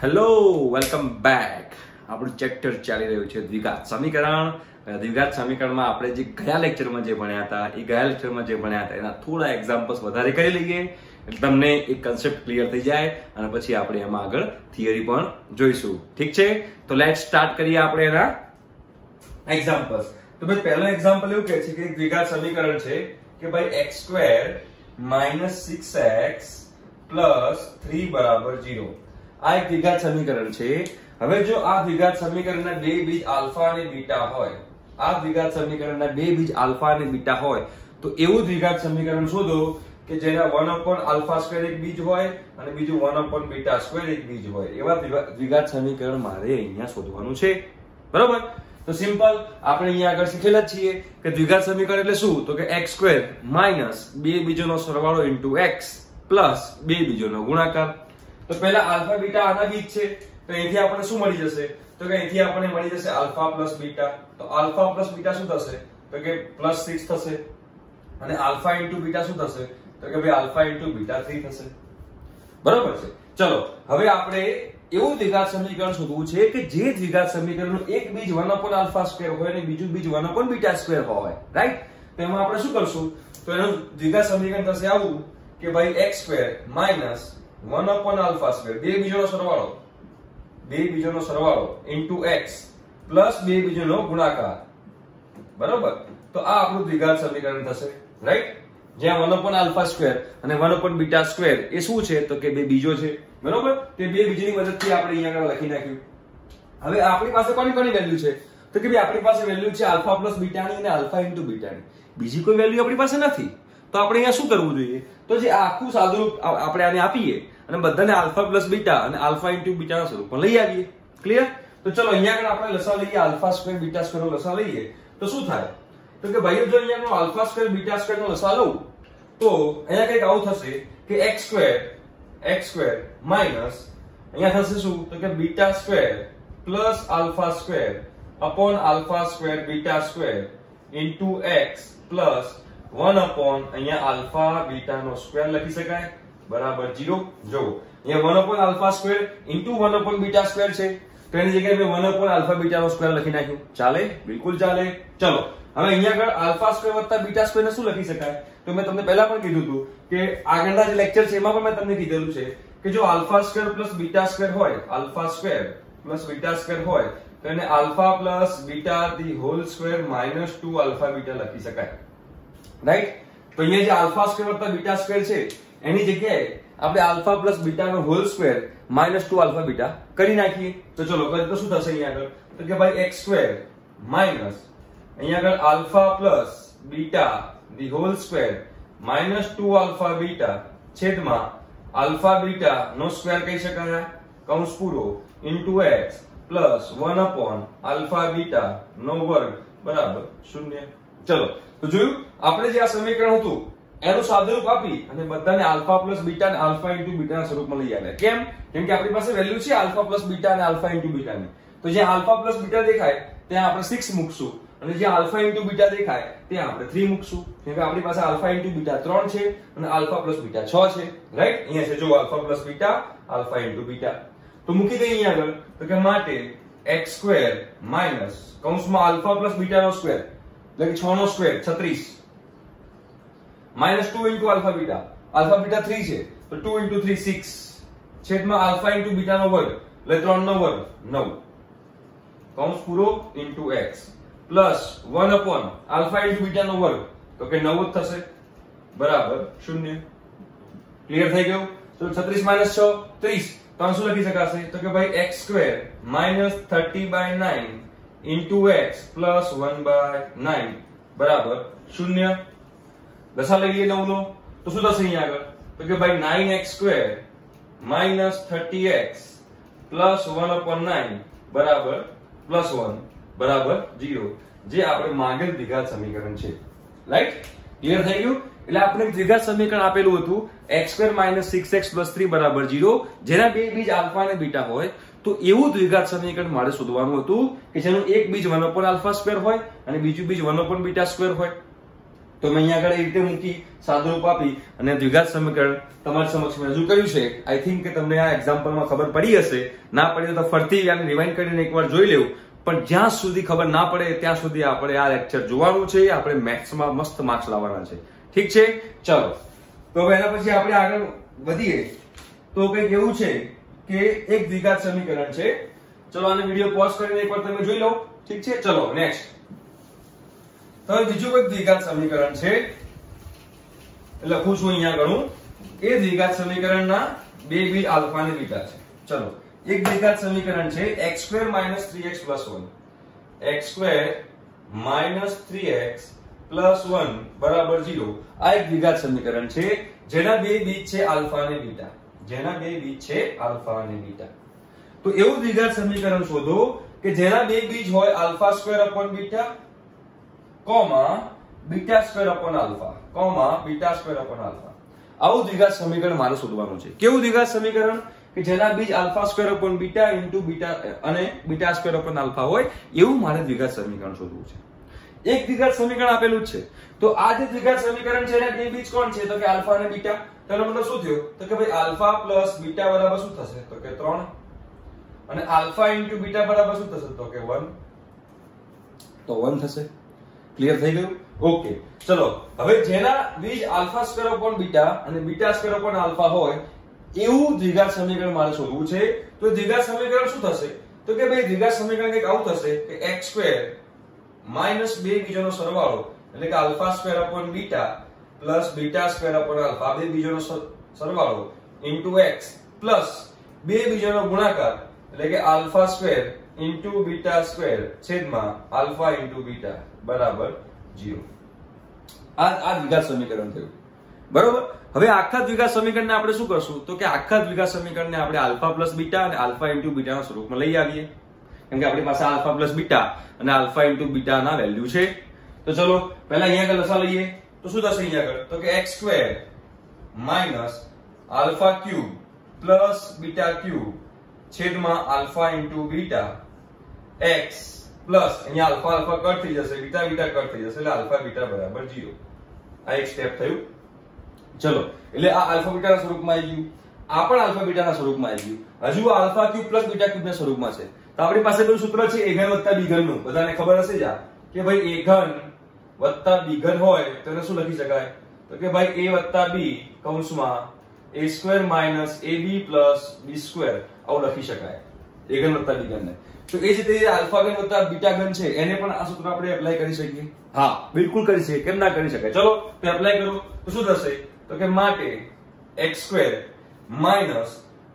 Hello welcome back. આપણું chapter ચાલી રહ્યું છે દ્વિઘાત સમીકરણ. દ્વિઘાત સમીકરણમાં આપણે જે ગયા લેક્ચરમાં જે ભણ્યા હતા એના થોડા એક્ઝામ્પલ્સ વધારે કરી લઈએ એટલે તમને એક કન્સેપ્ટ ક્લિયર થઈ જાય અને પછી આપણે એમાં આગળ થિયરી પણ જોઈશું. ઠીક છે, તો લેટ્સ સ્ટાર્ટ કરીએ આપણે એના એક્ઝામ્પલ્સ. તો ભાઈ પહેલો એક્ઝામ્પલ એવું કહે છે કે એક દ્વિઘાત સમીકરણ છે કે ભાઈ x² - 6x + 3 = 0. આ એક દ્વિઘાત સમીકરણ છે. હવે જો આ દ્વિઘાત સમીકરણના બે બીજ આલ્ફા અને બીટા હોય, આ દ્વિઘાત સમીકરણના બે બીજ આલ્ફા અને બીટા હોય તો એવું દ્વિઘાત સમીકરણ શોધો કે જેના 1/α² એક બીજ હોય અને બીજું 1/β² એક બીજ હોય. એવા દ્વિઘાત સમીકરણ મારે અહીંયા શોધવાનું છે. બરોબર? તો સિમ્પલ આપણે અહીંયા આગળ શીખેલા જ છીએ કે દ્વિઘાત સમીકરણ એટલે શું? તો કે x² - બે બીજોનો સરવાળો * x પ્લસ બે બીજોનો ગુણાકાર. તો પહેલા આલ્ફા બીટા આના બીજ છે તો અહીંથી આપણને શું મળી જશે? તો કે અહીંથી આપણને મળી જશે આલ્ફા પ્લસ બીટા. તો આલ્ફા પ્લસ બીટા શું થશે? તો કે +6 થશે. અને આલ્ફા * બીટા શું થશે? તો કે ભાઈ આલ્ફા * બીટા 3 થશે. બરાબર છે? ચલો હવે આપણે એવું દ્વિઘાત સમીકરણ શોધવું છે કે જે દ્વિઘાત સમીકરણનું એક બીજ 1/α² હોય અને બીજું બીજ 1/β² હોય. રાઈટ? તો એમાં આપણે શું કરશું? તો એનું દ્વિઘાત સમીકરણ થશે આવું કે ભાઈ x² - 1/α², બે બીજોનો સરવાળો * x પ્લસ બે બીજોનો ગુણાકાર. બરાબર? તો આ આપણું દ્વિઘાત સમીકરણ થશે. રાઈટ? જ્યાં 1/α² અને 1/β² એ શું છે? તો કે બે બીજો છે. બરાબર? તે બે બીજોની મદદથી આપણે અહીંયા આગળ લખી નાખ્યું. હવે આપણી પાસે કોની વેલ્યુ છે? તો કે ભાઈ આપણી પાસે વેલ્યુ છે આલ્ફા પ્લસ બીટાની અને આલ્ફા * બીટાની. બીજી કોઈ વેલ્યુ આપણી પાસે નથી. તો આપણે અહીંયા શું કરવું જોઈએ? તો જે આખું સાદુરૂપ આપણે આને આપીએ અને બધાને આલ્ફા પ્લસ બીટા અને આલ્ફા * બીટાના સ્વરૂપમાં લઈ આવીએ. ક્લિયર? તો ચલો અહીંયા આગળ આપણે લસાઅ લઈએ, α² β² નો લસાઅ લઈએ તો શું થાય? તો કે ભાઈ જો અહીંયા આગળ α² β² નો લસાઅ લઉં તો અહીંયા કંઈક આવું થશે કે x² માઈનસ અહીંયા થશે શું? તો કે β² પ્લસ α² અપોન α² β² x પ્લસ 1 અહીંયા આલ્ફા બીટા નો સ્ક્વેર લખી શકાય બરાબર 0. જો અહીંયા 1/α² 1/β² છે તો એની જગ્યાએ મેં 1/α β નો સ્ક્વેર લખી નાખ્યું. ચાલે? બિલકુલ ચાલે. ચલો હવે અહીંયા આગળ α² + β² ને શું લખી શકાય? તો મેં તમને પહેલા પણ કીધું હતું કે આગળના જે લેક્ચર છે એમાં પણ મેં તમને કીધેલું છે કે જો α² + β² હોય, α² + β² હોય તો એને α + β² - 2α β લખી શકાય. રાઈટ? તો અહીંયા જે α² + β² છે એની જગ્યાએ આપણે α + β² - 2α β કરી નાખીએ. તો ચલો કરીએ તો શું થશે અહીંયા આગળ? તો કે ભાઈ x² માઈનસ અહીંયા આગળ α + β² - 2α β છેદમાં α β નો સ્ક્વેર કહી શકાય કૌંસ પૂરો x પ્લસ 1/α β નો વર્ગ બરાબર 0. ચલો તો જોયું આપણે જે આ સમીકરણ હતું એનું સાદુરૂપ આપી અને બધાને આલ્ફા પ્લસ બીટા અને આલ્ફા * બીટા ના સ્વરૂપમાં લઈ આવ્યા. કેમ? કેમ કે આપણી પાસે વેલ્યુ છે આલ્ફા પ્લસ બીટા અને આલ્ફા * બીટાની. તો જ્યાં આલ્ફા પ્લસ બીટા દેખાય ત્યાં આપણે 6 મૂકશું અને જ્યાં આલ્ફા * બીટા દેખાય ત્યાં આપણે 3 મૂકશું. કેમ કે આપણી પાસે આલ્ફા * બીટા 3 છે અને આલ્ફા પ્લસ બીટા 6 છે. રાઈટ? અહીંયા છે જો alpha plus beta, alpha * beta. તો મૂકી દઈએ અહીંયા આગળ. તો કે માટે x² માઈનસ કૌંસમાં આલ્ફા પ્લસ બીટા નો સ્ક્વેર એટલે કે 6 નો square 36 -2 * alpha beta. Alpha beta 3 છે તો 2 * 3 6 છેદમાં આલ્ફા * બીટા નો વર્ગ એટલે 3 નો વર્ગ 9 કૌંસ પૂરો x પ્લસ 1 આલ્ફા * બીટા નો વર્ગ તો કે 9 જ થશે બરાબર 0. ક્લિયર થઈ ગયું? તો 36 - 6 30 તો શું લખી શકાશે? તો કે ભાઈ x² - 30/9 x પ્લસ 1/9 બરાબર 0. લસાઅ લઈએ 9 નો તો શું થશે અહીંયા આગળ? તો કે ભાઈ 9x² - 30x પ્લસ 1/9 બરાબર +1 બરાબર 0. જે આપણે માંગેલ દ્વિઘાત સમીકરણ છે. રાઈટ? ક્લિયર થઈ ગયું? એટલે આપણે દ્વિઘાત સમીકરણ આપેલું હતું x² - 6x + 3 = 0 જેના બે બીજ આલ્ફા અને બીટા હોય તો એવું દ્વિઘાત સમીકરણ મારે શોધવાનું હતું કે જેનું એક બીજ 1/α² હોય અને બીજું બીજ 1/β² હોય. તો મેં અહીંયા આગળ એ રીતે મૂકી સાદુરૂપ આપી અને દ્વિઘાત સમીકરણ તમારી સમક્ષ મેં રજૂ કર્યું છે. આઈ થિંક કે તમને આ એક્ઝામ્પલમાં ખબર પડી હશે. ના પડી તો ફરીથી આને રિવાઇન્ડ કરીને એકવાર જોઈ લેવું. પણ જ્યાં સુધી ખબર ના પડે ત્યાં સુધી આપણે આ લેક્ચર જોવાનું છે. આપણે મેથ્સમાં મસ્ત માર્ક્સ લાવવાના છે. ઠીક છે, ચલો. તો હવે એના પછી આપણે આગળ વધીએ તો કંઈક એવું છે કે એક દ્વિઘાત સમીકરણ છે. ચલો આને વિડીયો પોઝ કરીને એકવાર તમે જોઈ લો. ઠીક છે, ચલો નેક્સ્ટ. તો બીજું કોઈ દ્વિઘાત સમીકરણ છે, લખું છું અહીંયા ઘણું. એ દ્વિઘાત સમીકરણના બે બીજ આલ્ફા અને બીટા છે. ચલો, એક દ્વિઘાત સમીકરણ છે x2 - 3x + 1. x2 - 3x + 1 = 0. આ એક દ્વિઘાત સમીકરણ છે જેના બે બીજ છે આલ્ફા અને બીટા. જેના બે બીજ છે આલ્ફા અને બીટા. તો એવું દ્વિઘાત સમીકરણ શોધો કે જેના બે બીજ હોય α² / બીટા β² / આલ્ફા β² / આલ્ફા. આવું દ્વિઘાત સમીકરણ મારે શોધવાનું છે. કેવું દ્વિઘાત સમીકરણ કે જેના બીજ α² / બીટા બીટા અને β² / આલ્ફા હોય એવું મારે દ્વિઘાત સમીકરણ શોધવું છે. એક દ્વિઘાત સમીકરણ આપેલું જ છે. તો આ જે દ્વિઘાત સમીકરણ છે એના બે બીજ કોણ છે? તો કે આલ્ફા અને બીટા. તેનો મતલબ શું થયો? તો કે ભાઈ આલ્ફા + બીટા બરાબર શું થશે? તો કે 3. અને આલ્ફા * બીટા બરાબર શું થશે? તો કે 1. તો 1 થશે. ક્લિયર થઈ ગયું? ઓકે, ચલો. હવે જેના બીજ α² / બીટા અને β² / આલ્ફા હોય એવું દ્વિઘાત સમીકરણ મારે શોધવું છે. તો દ્વિઘાત સમીકરણ શું થશે? તો કે ભાઈ દ્વિઘાત સમીકરણ કંઈક આવું થશે કે x² - બે બીજોનો સરવાળો એટલે કે α² / બીટા β² / આલ્ફા બે બીજોનો સરવાળો x પ્લસ બે બીજોનો ગુણાકાર એટલે કે α² * β² છેદમાં આલ્ફા * બીટા બરાબર 0. આ દ્વિઘાત સમીકરણ થયું. બરોબર. હવે આખા દ્વિઘાત સમીકરણને આપણે શું કરશું? તો કે આખા દ્વિઘાત સમીકરણને આપણે આલ્ફા + બીટા અને આલ્ફા * બીટાના સ્વરૂપમાં લઈ આવીએ. કેમ કે આપણી પાસે આલ્ફા + બીટા અને આલ્ફા * બીટાના વેલ્યુ છે. તો ચલો પહેલા અહીંયા આગળ લસા લઈએ. તો શું થશે અહીંયા આગળ? તો કે x² - α³ + β³ છેદમાં આલ્ફા * બીટા x પ્લસ અહીંયા આલ્ફા આલ્ફા કટ થઈ જશે, બીટા બીટા કટ થઈ જશે એટલે આલ્ફા બીટા બરાબર 0. આ એક સ્ટેપ થયું. ચલો, એટલે આ આલ્ફા બીટાના સ્વરૂપમાં આવી ગયું. આ પણ આલ્ફા બીટાના સ્વરૂપમાં આવી ગયું. હજુ α³ + β³ ના સ્વરૂપમાં છે. તો આપણી પાસે પેલું સૂત્ર છે a ઘન + b ઘન નું. બધાને ખબર હશે જ આ કે ભાઈ a ઘન + b ઘન હોય તો એને શું લખી શકાય? તો કે ભાઈ a + b કૌંસમાં a² - ab + b² આવું લખી શકાય a ઘન + b ઘન ને. તો એ જ રીતે આલ્ફા ઘન + બીટા ઘન છે એને પણ આ સૂત્ર આપણે એપ્લાય કરી શકીએ. હા, બિલકુલ કરી શકીએ. કેમ ના કરી શકાય? ચલો તો એપ્લાય કરો. તો શું થશે? તો કે માટે x² માઈનસ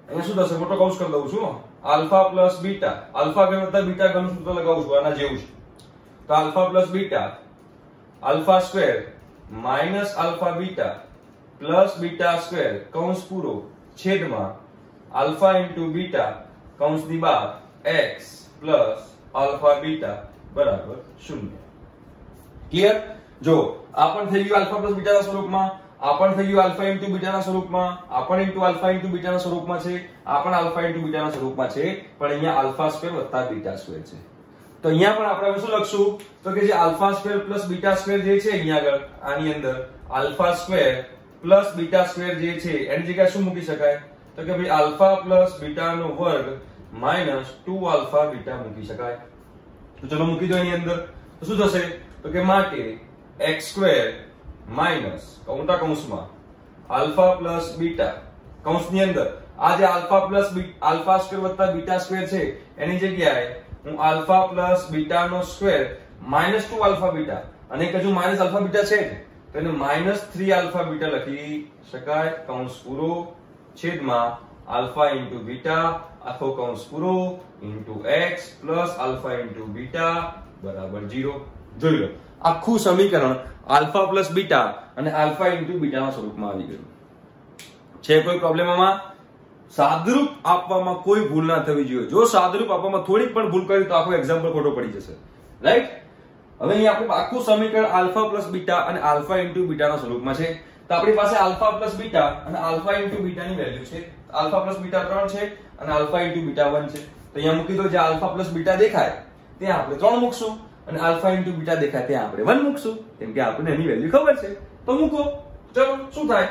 અહીંયા શું થશે? મોટો કૌંસ કરી દઉં છું. આલ્ફા + બીટા, આલ્ફા ઘન + બીટા ઘન સૂત્ર લગાવું છું આના જેવું છે. તો alpha + beta α² minus alpha beta plus β² કૌંસ પૂરો છેદમાં આલ્ફા * બીટા કૌંસની બહાર x પ્લસ આલ્ફા બીટા બરાબર 0. ક્લિયર? જો આ પણ થઈ ગયું આલ્ફા પ્લસ બીટાના સ્વરૂપમાં, આ પણ થઈ ગયું આલ્ફા * બીટાના સ્વરૂપમાં, આ પણ આલ્ફા * બીટાના સ્વરૂપમાં છે, આ પણ આલ્ફા * બીટાના સ્વરૂપમાં છે, પણ અહીંયા α² + β² છે. તો અહીંયા પણ આપણે શું લખશું? તો કે જે α² + β² જે છે અહીંયા આગળ આની અંદર α² + β² જે છે એની જગ્યાએ શું મૂકી શકાય? તો કે ભાઈ આલ્ફા પ્લસ બીટાનો વર્ગ માઈનસ 2 આલ્ફા બીટા મૂકી શકાય. તો ચલો મૂકી દો એની અંદર. તો શું થશે? તો કે માટે x² માઈનસ કૌંટા કૌંસમાં આલ્ફા પ્લસ બીટા કૌંસની અંદર આ જે α² + β² છે એની જગ્યાએ હું આલ્ફા પ્લસ બીટાનો સ્ક્વેર માઈનસ 2 આલ્ફા બીટા અને એક હજુ માઈનસ આલ્ફા બીટા છે તો એને માઈનસ 3 આલ્ફા બીટા લખી શકાય કૌંસ પૂરો છેદમાં આલ્ફા * બીટા આખો કૌંસ પૂરો x પ્લસ આલ્ફા * બીટા બરાબર 0. જોઈ લો આખું સમીકરણ આલ્ફા પ્લસ બીટા અને આલ્ફા * બીટાના સ્વરૂપમાં આવી ગયું છે. કોઈ પ્રોબ્લેમ આમાં? સાદરૂપ આપવામાં કોઈ ભૂલ ના થવી જોઈએ. જો સાદરૂપ આપવામાં થોડીક પણ ભૂલ કરી તો આખો એક્ઝામ્પલ ખોટો પડી જશે. રાઈટ? હવે અહીં આપણું આખું સમીકરણ આલ્ફા પ્લસ બીટા અને આલ્ફા * બીટાના સ્વરૂપમાં છે. તો આપણી પાસે આલ્ફા પ્લસ બીટા અને આલ્ફા * બીટાની વેલ્યુ છે. આલ્ફા પ્લસ બીટા 3 છે અને આલ્ફા * બીટા 1 છે. તો અહીંયા મૂકી દો. જે આલ્ફા પ્લસ બીટા દેખાય ત્યાં આપણે 3 મૂકશું અને આલ્ફા ઇન્ટુ બીટા દેખાય ત્યાં આપણે 1 મૂકશું, કેમ કે આપણને એની વેલ્યુ ખબર છે. તો મૂકો. ચલો શું થાય?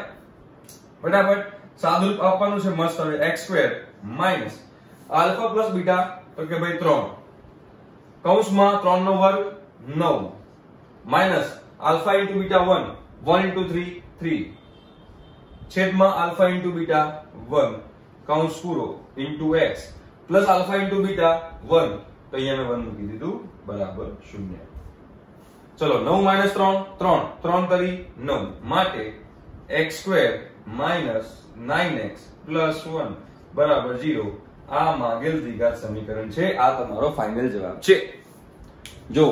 ફટાફટ સાદુરૂપ આપવાનું છે મસ્ત. હવે x² minus alpha plus beta, તો કે ભાઈ 3 કૌંસમાં 3 નો વર્ગ 9 minus alpha into beta 1 1 into 3 3 છેદમાં આલ્ફા ઇન્ટુ બીટા 1 કૌંસ પૂરો into x plus alpha into beta 1, તો અહીંયા મેં 1 મૂકી દીધું બરાબર 0. ચલો 9 માઇનસ 3 3 3 તરી 9 માટે x² માઇનસ 9x પ્લસ 1 બરાબર 0. આ માંગેલ દ્વિઘાત સમીકરણ છે. આ તમારો ફાઇનલ જવાબ છે. જો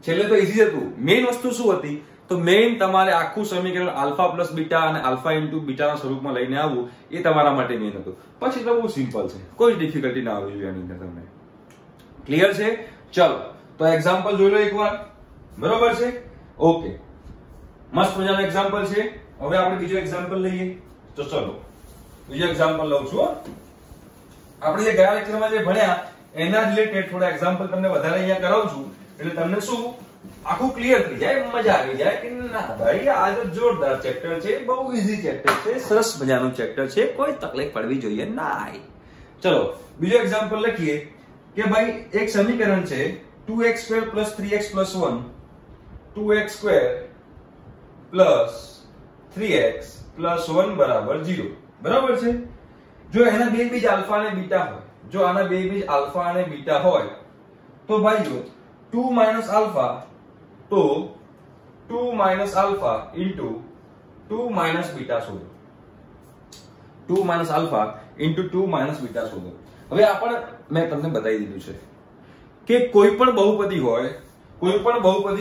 છેલ્લે તો ઈઝી હતું. મેઈન વસ્તુ શું હતી? તો મેઈન તમારે આખું સમીકરણ આલ્ફા પ્લસ બીટા અને આલ્ફા ઇન્ટુ બીટાના સ્વરૂપમાં લઈને આવવું એ તમારા માટે મેઈન હતું. પછી તો બહુ સિમ્પલ છે, કોઈ ડિફિકલ્ટી ના આવવી જોઈએ આની અંદર તમને. ક્લિયર છે? ચલો તો એક્ઝામ્પલ જોઈ લો એકવાર. બરોબર છે? ઓકે, મસ્ત મજાનું એક્ઝામ્પલ છે. હવે આપણે બીજો એક્ઝામ્પલ લઈએ. તો ચલો બીજો એક્ઝામ્પલ લઉં છું. આપણે જે ગયા લેક્ચરમાં જે ભણ્યા એના રિલેટેડ થોડા એક્ઝામ્પલ તમને વધારે અહીંયા કરાવું છું, એટલે તમને શું આખું ક્લિયર થઈ જાય, મજા આવી જાય કે ના ભાઈ આ તો જોરદાર ચેપ્ટર છે, બહુ ઈઝી ચેપ્ટર છે, સરસ મજાનું ચેપ્ટર છે, કોઈ તકલીફ પડવી જોઈએ ના. ચલો બીજો એક્ઝામ્પલ લખીએ કે ભાઈ એક સમીકરણ છે 2x² + 3x + 1 2x² + 3x + 1 બરાબર 0. બરાબર છે? જો એના બે બીજ આલ્ફા અને બીટા હોય, જો આના બે બીજ આલ્ફા અને બીટા હોય, તો ભાઈ જો 2 માઇનસ આલ્ફા, તો 2 minus alpha into 2 minus beta શોધો. 2 minus alpha into 2 minus beta શોધો. હવે આપણે મેં તમને બતાવી દીધું છે કે કોઈ પણ બહુપદી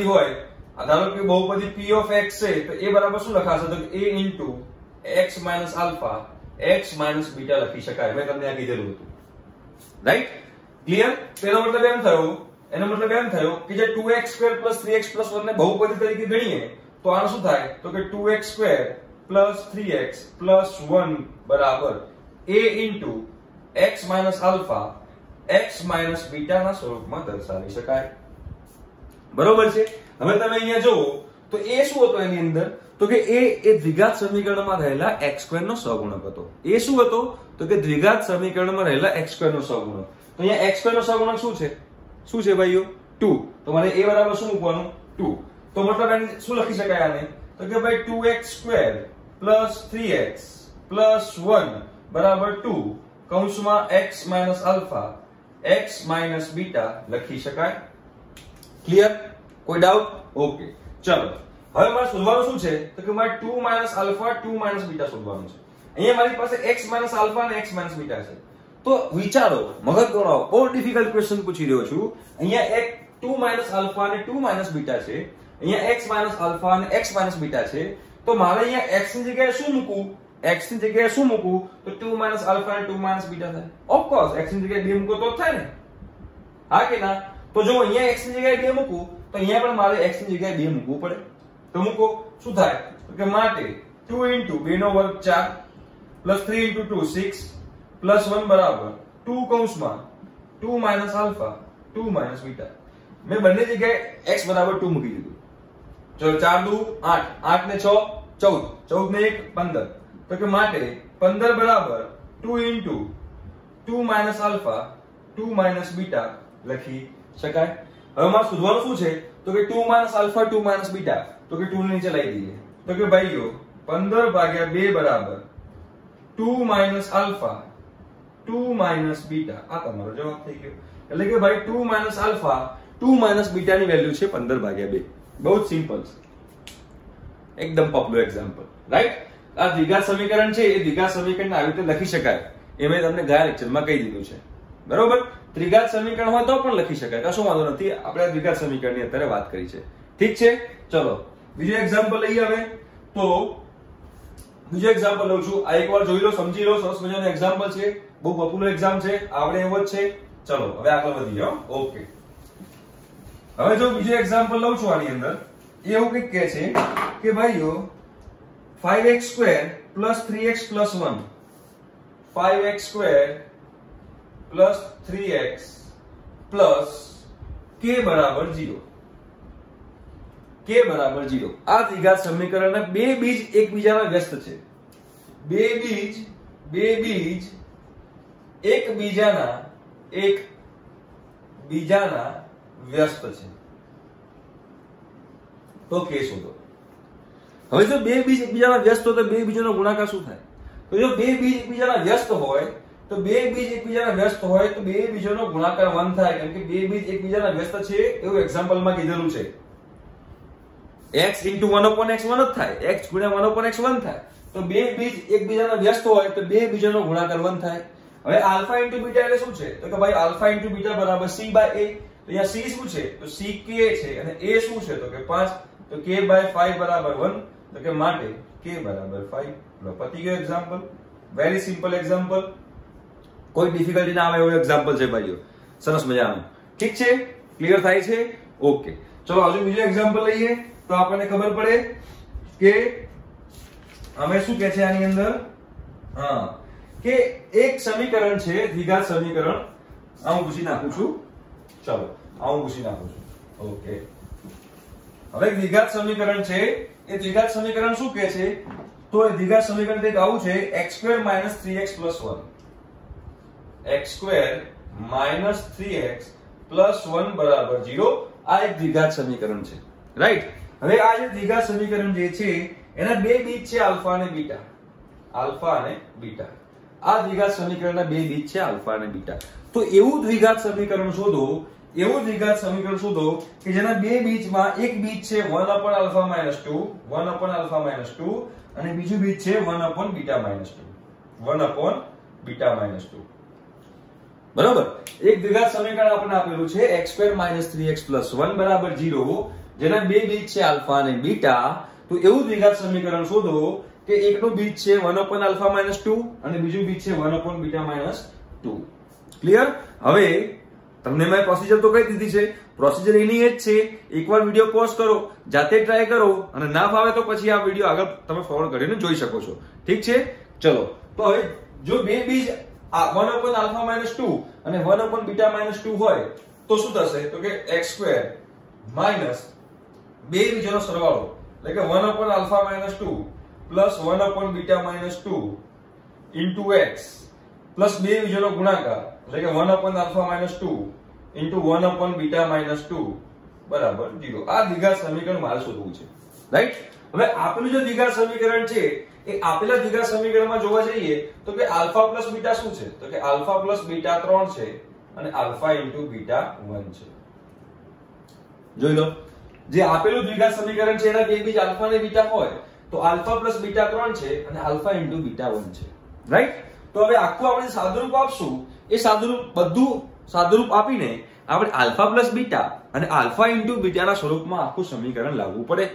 હોય, ધારો કે બહુપદી p of x છે, તો એ બરાબર શું લખાશે? તો a into x minus alpha x minus beta લખી શકાય. મેં તમને આ કીધેલું હતું. રાઈટ? ક્લિયર? તેનો મતલબ એમ થયો કે જે 2x² + 3x + 1 ને બહુપદી તરીકે ગણીએ તો આનું શું થાય? તો કે 2x² + 3x + 1 બરાબર a into x minus alpha x minus beta ના સ્વરૂપમાં દર્શાવી શકાય. બરોબર છે? હવે તમે અહીંયા જુઓ તો એ શું હતો એની અંદર? તો કે એ દ્વિઘાત સમીકરણમાં રહેલા x² નો સહગુણક હતો. એ શું હતો? તો કે દ્વિઘાત સમીકરણમાં રહેલા x² નો સહગુણક. તો અહીંયા x² નો સહગુણક શું છે? શું છે ભાઈઓ? 2. તો મને a બરાબર શું મૂકવાનું? 2. તો મતલબ એને શું લખી શકાય આને? તો કે ભાઈ 2x² + 3x + 1 બરાબર 2 કૌંસમાં x minus alpha x minus beta લખી શકાય. ક્લિયર? કોઈ ડાઉટ? ઓકે, ચલો હવે મારે શોધવાનું શું છે? તો કે મારે 2 માઇનસ આલ્ફા 2 માઇનસ બીટા શોધવાનું છે. અહીંયા મારી પાસે x માઇનસ આલ્ફા અને x માઇનસ બીટા છે. તો વિચારો, મગજ દોડાવો, બહુ ડિફિકલ્ટ ક્વેશ્ચન પૂછી રહ્યો છું. અહીંયા એક 2 માઇનસ આલ્ફા અને 2 માઇનસ બીટા છે, અહીંયા x માઇનસ આલ્ફા અને x માઇનસ બીટા છે. તો મારે અહીંયા x ની જગ્યાએ શું મૂકવું? x ની જગ્યાએ શું મૂકવું? તો 2 માઇનસ આલ્ફા અને 2 માઇનસ બીટા થાય. ઓફ કોર્સ x ની જગ્યાએ 2 મૂકો તો થાય ને, હા કે ના? તો જો અહીંયા x ની જગ્યાએ 2 મૂકું તો અહીંયા પણ મારે x ની જગ્યાએ 2 મૂકવું પડે. તો મૂકો, શું થાય? તો કે માટે 2 ઇન્ટુ 2 નો વર્ગ 4 પ્લસ 3 ઇન્ટુ 2 6 પ્લસ 1 બરાબર 2 કૌંસમાં 2 માઇનસ આલ્ફા 2 માઇનસ બીટા. મેં બંને જગ્યાએ x બરાબર 2 મૂકી દીધું. ચલો 4 દુ 8 8 ને 6 14 14 ને 1 15. તો કે માટે 15 બરાબર 2 into 2 minus alpha 2 minus beta લખી શકાય. હવે મારે શોધવાનું શું છે? તો કે 2 માઇનસ આલ્ફા 2 માઇનસ બીટા, તો કે 2 ને નીચે લઈ દઈએ. તો કે ભાઈઓ 15 ભાગ્યા 2 બરાબર 2 માઇનસ આલ્ફા 2 માઇનસ બીટા. આ તમારો જવાબ થઈ ગયો. એટલે કે ભાઈ 2 માઇનસ આલ્ફા 2 માઇનસ બીટા ની વેલ્યુ છે 15 ભાગ્યા 2. બહુ જ સિમ્પલ છે, એકદમ પોપ્યુલર એક્ઝામ્પલ. રાઈટ? આ દ્વિઘાત સમીકરણ છે, એ દ્વિઘાત સમીકરણ આવી રીતે લખી શકાય. એ મેં તમને ગયા લેક્ચરમાં કહી દીધું છે. બરોબર? ત્રિઘાત સમીકરણ હોય તો પણ લખી શકાય, કશો વાંધો નથી. આપણે દ્વિઘાત સમીકરણની અત્યારે વાત કરી છે. ઠીક છે? ચલો બીજો એક્ઝામ્પલ લઈએ. હવે તો બીજો એક્ઝામ્પલ લઉં છું. આ એકવાર જોઈ લો, સમજી લો. સરસ મજાનું એક્ઝામ્પલ છે, બહુ પોપ્યુલર એક્ઝામ છે, આવડે એવો જ છે. ચલો હવે આગળ વધીએ. ઓકે, હવે જો બીજો એક્ઝામ્પલ લઉં છું આની અંદર, એવું કંઈક કહે છે કે ભાઈઓ 5x² + 3x + 1 5x² + 3x + k બરાબર 0. k બરાબર 0. આ દ્વિઘાત સમીકરણના બે બીજ એકબીજાના વ્યસ્ત છે. બે બીજ એકબીજાના વ્યસ્ત છે. તો કે શોધો. હવે જો બે બીજ એકબીજાના વ્યસ્ત હોય તો બે બીજોનો ગુણાકાર શું થાય? તો જો બે બીજ એકબીજાના વ્યસ્ત હોય તો બે બીજોનો ગુણાકાર 1 થાય, કેમ કે બે બીજ એકબીજાના વ્યસ્ત છે એવું એક્ઝામ્પલમાં કીધેલું છે. x * 1/x 1 જ થાય, x * 1/x 1 થાય. તો બે બીજ એકબીજાના વ્યસ્ત હોય તો બે બીજોનો ગુણાકાર 1 થાય. હવે આલ્ફા * બીટા એટલે શું છે? તો કે ભાઈ આલ્ફા * બીટા બરાબર c/a. તો અહીંયા c શું છે? તો ck છે અને a શું છે? તો કે 5. તો k/5 બરાબર 1. તો કે માટે k બરાબર 5. લો, પતી ગયો એક્ઝામ્પલ. વેરી સિમ્પલ એક્ઝામ્પલ, કોઈ ડિફિકલ્ટી ના આવે એવું એક્ઝામ્પલ છે ભાઈઓ. સરસ મજાનું. ઠીક છે? ક્લિયર થાય છે? ઓકે, ચલો હજુ બીજો એક્ઝામ્પલ લઈએ તો આપણને ખબર પડે કે અમે શું કહે છે આની અંદર. હા, કે એક સમીકરણ છે દ્વિઘાત સમીકરણ. આ હું પૂછી નાખું છું. ચલો આ હું પૂછી નાખું છું. ઓકે, હવે દ્વિઘાત સમીકરણ છે. એ દ્વિઘાત સમીકરણ શું કહે છે? તો એ દ્વિઘાત સમીકરણ કંઈક આવું છે, x2 - 3x + 1. x2 - 3x + 1 બરાબર 0. આ એક દ્વિઘાત સમીકરણ છે, રાઈટ? હવે આ જે દ્વિઘાત સમીકરણ જે છે એના બે બીજ છે આલ્ફા અને બીટા. આ દ્વિઘાત સમીકરણના બે બીજ છે આલ્ફા અને બીટા. તો એવું દ્વિઘાત સમીકરણ શોધો કે જેના બે બીજમાં એક બીજ છે 1/α - 2 અને બીજું બીજ છે 1/β-2. બરાબર? એક દ્વિઘાત સમીકરણ આપણને આપેલું છે x2 - 3x + 1 બરાબર 0, જેના બે બીજ છે આલ્ફા અને બીટા. તો એવું દ્વિઘાત સમીકરણ શોધો કે એકનું બીજ છે 1/α - 2 અને બીજું બીજ છે 1/β-2. ક્લિયર? હવે તમને મેં પ્રોસિજર તો કહી દીધી છે. પ્રોસિજર એની જ છે. એકવાર વિડિયો પોઝ કરો, જાતે ટ્રાય કરો અને ના ફાવે તો પછી આ વિડિયો આગળ તમે ફોરવર્ડ કરીને જોઈ શકો છો. ઠીક છે? ચલો, તો હવે જો બે બીજ 1/α-2 અને 1/β-2 હોય તો શું થશે? તો કે x2 માઈનસ બે બીજોનો સરવાળો એટલે કે 1/α-2 પ્લસ 1/β-2 ઇન્ટુ x પ્લસ બે બીજોનો ગુણાકાર એટલે કે 1/α-2 ઇન્ટુ 1/β-2 બરાબર 0. આ દ્વિઘાત સમીકરણ મારે શોધવું છે, રાઈટ? હવે આપેલું જે દ્વિઘાત સમીકરણ છે એ આપેલા દ્વિઘાત સમીકરણમાં જોવા જઈએ તો કે આલ્ફા પ્લસ બીટા શું છે? તો કે આલ્ફા પ્લસ બીટા 3 છે અને આલ્ફા ઇન્ટુ બીટા 1 છે. જોઈ લો, જે આપેલું દ્વિઘાત સમીકરણ છે એના બે બીજ આલ્ફા અને બીટા હોય તો આલ્ફા પ્લસ બીટા 3 છે અને આલ્ફા ઇન્ટુ બીટા 1 છે, રાઈટ? તો હવે આખું આપણે સાદુરૂપ આપશું. એ સાદુરૂપ આપીને આપણે આલ્ફા પ્લસ બીટા અને આલ્ફા ઇન્ટુ બીટાના સ્વરૂપમાં આખું સમીકરણ લાવવું પડે.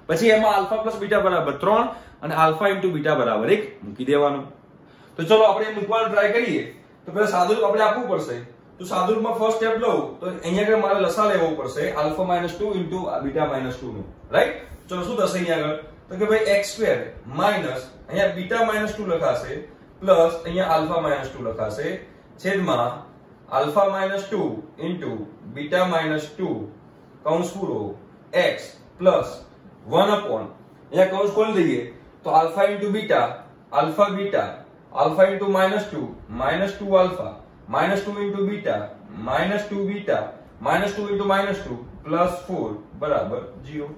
પછી એમાં આલ્ફા પ્લસ બીટા બરાબર 3 અને આલ્ફા ઇન્ટુ બીટા બરાબર 1 મૂકી દેવાનું. તો ચલો આપણે મૂકવાનો ટ્રાય કરીએ. તો પહેલા સાદુરૂપ આપણે આપવું પડશે. તો સાદુરૂપમાં ફર્સ્ટ સ્ટેપ લઉં તો અહીંયા આગળ મારે લસા લેવો પડશે આલ્ફા - 2 ઇન્ટુ બીટા - 2 નું, રાઈટ? ચલો શું થશે અહીંયા આગળ? તો કે ભાઈ x2 માઈનસ અહીંયા બીટા - 2 લખાશે પ્લસ અહીંયા આલ્ફા - 2 લખાશે છેદમાં આલ્ફા - 2 ઇન્ટુ બીટા - 2 કૌંસ પૂરો x પ્લસ 1 અપોન અહીંયા કૌંસ ખોલી દઈએ તો alpha into beta alpha beta alpha into -2 -2 alpha -2 into beta -2 beta -2 into -2 plus 4 બરાબર 0.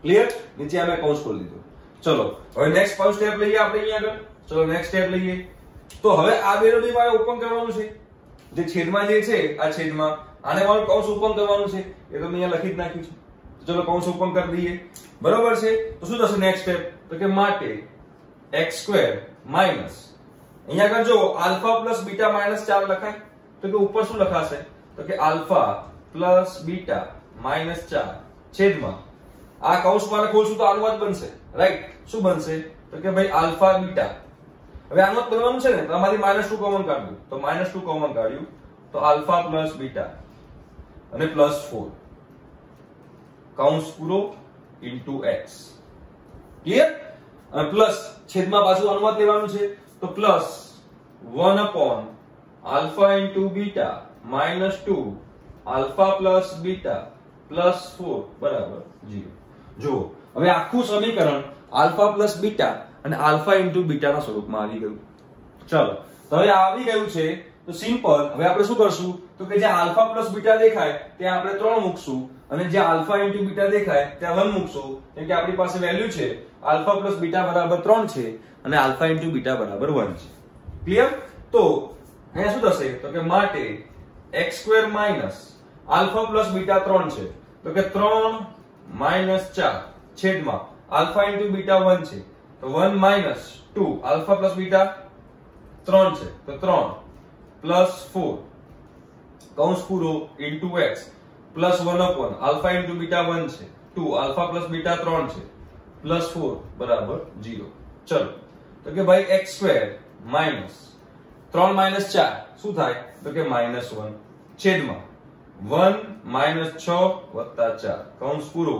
ક્લિયર? નીચે અમે કૌંસ ખોલી દીધો. ચલો હવે નેક્સ્ટ સ્ટેપ લઈએ આપણે અહીંયા આગળ. ચલો નેક્સ્ટ સ્ટેપ લઈએ. તો હવે આ બેનો બી મારે ઓપન કરવાનું છે. જે છેદમાં જે છે આ છેદમાં આને મારું કૌંસ ઓપન કરવાનું છે. એ તો મેં અહીંયા લખી જ નાખ્યું છે. ચલો કૌંસ ઓપન કરી દઈએ. બરોબર છે? તો શું થશે નેક્સ્ટ સ્ટેપ? તો કે માટે x2 માઈનસ અહીંયા આગળ જો આલ્ફા પ્લસ બીટા -4 લખાય તો કે ઉપર શું લખાશે? તો કે આલ્ફા પ્લસ બીટા -4 છેદમાં આ કૌંસ મારે ખોલશું તો આનું જ બનશે, રાઈટ? શું બનશે? તો કે ભાઈ આલ્ફા બીટા. હવે આનું જ બનવાનું છે ને, તો આમાંથી -2 કોમન કાઢ્યું તો -2 કોમન કાઢ્યું તો આલ્ફા પ્લસ બીટા અને પ્લસ 4 કૌંસ પૂરો ઇન્ટુ x. ક્લિયર? અને પ્લસ છેદમાં પાછું અનુમત લેવાનું છે તો plus 1 upon alpha into beta -2 alpha plus beta +4 બરાબર 0. જો હવે આખું સમીકરણ આલ્ફા પ્લસ બીટા અને આલ્ફા ઇન્ટુ બીટાના સ્વરૂપમાં આવી ગયું. ચલો તો હવે આવી ગયું છે તો સિમ્પલ હવે આપણે શું કરશું તો કે જ્યાં આલ્ફા પ્લસ બીટા દેખાય ત્યાં આપણે 3 મૂકશું અને જ્યાં આલ્ફા ઇન્ટુ બીટા દેખાય ત્યાં 1 મૂકશું કેમ કે આપણી પાસે વેલ્યુ છે આલ્ફા પ્લસ બીટા બરાબર 3 છે અને આલ્ફા ઇન્ટુ બીટા બરાબર 1 છે. ક્લિયર? તો અહીંયા શું થશે તો કે માટે x² minus alpha plus beta 3 છે તો કે 3 માઈનસ 4 છેદમાં આલ્ફા ઇન્ટુ બીટા 1 છે તો 1 માઈનસ 2 આલ્ફા પ્લસ બીટા 3 છે તો 3 પ્લસ 4 કૌંસ પૂરો into x plus 1 upon alpha into beta 1 છે 2 આલ્ફા પ્લસ બીટા 3 છે પ્લસ 4 બરાબર 0. ચલો તો કે ભાઈ x² માઈનસ 3 માઈનસ 4 શું થાય તો કે -1 છેદમાં 1 માઈનસ 6 વત્તા 4 કૌંસ પૂરો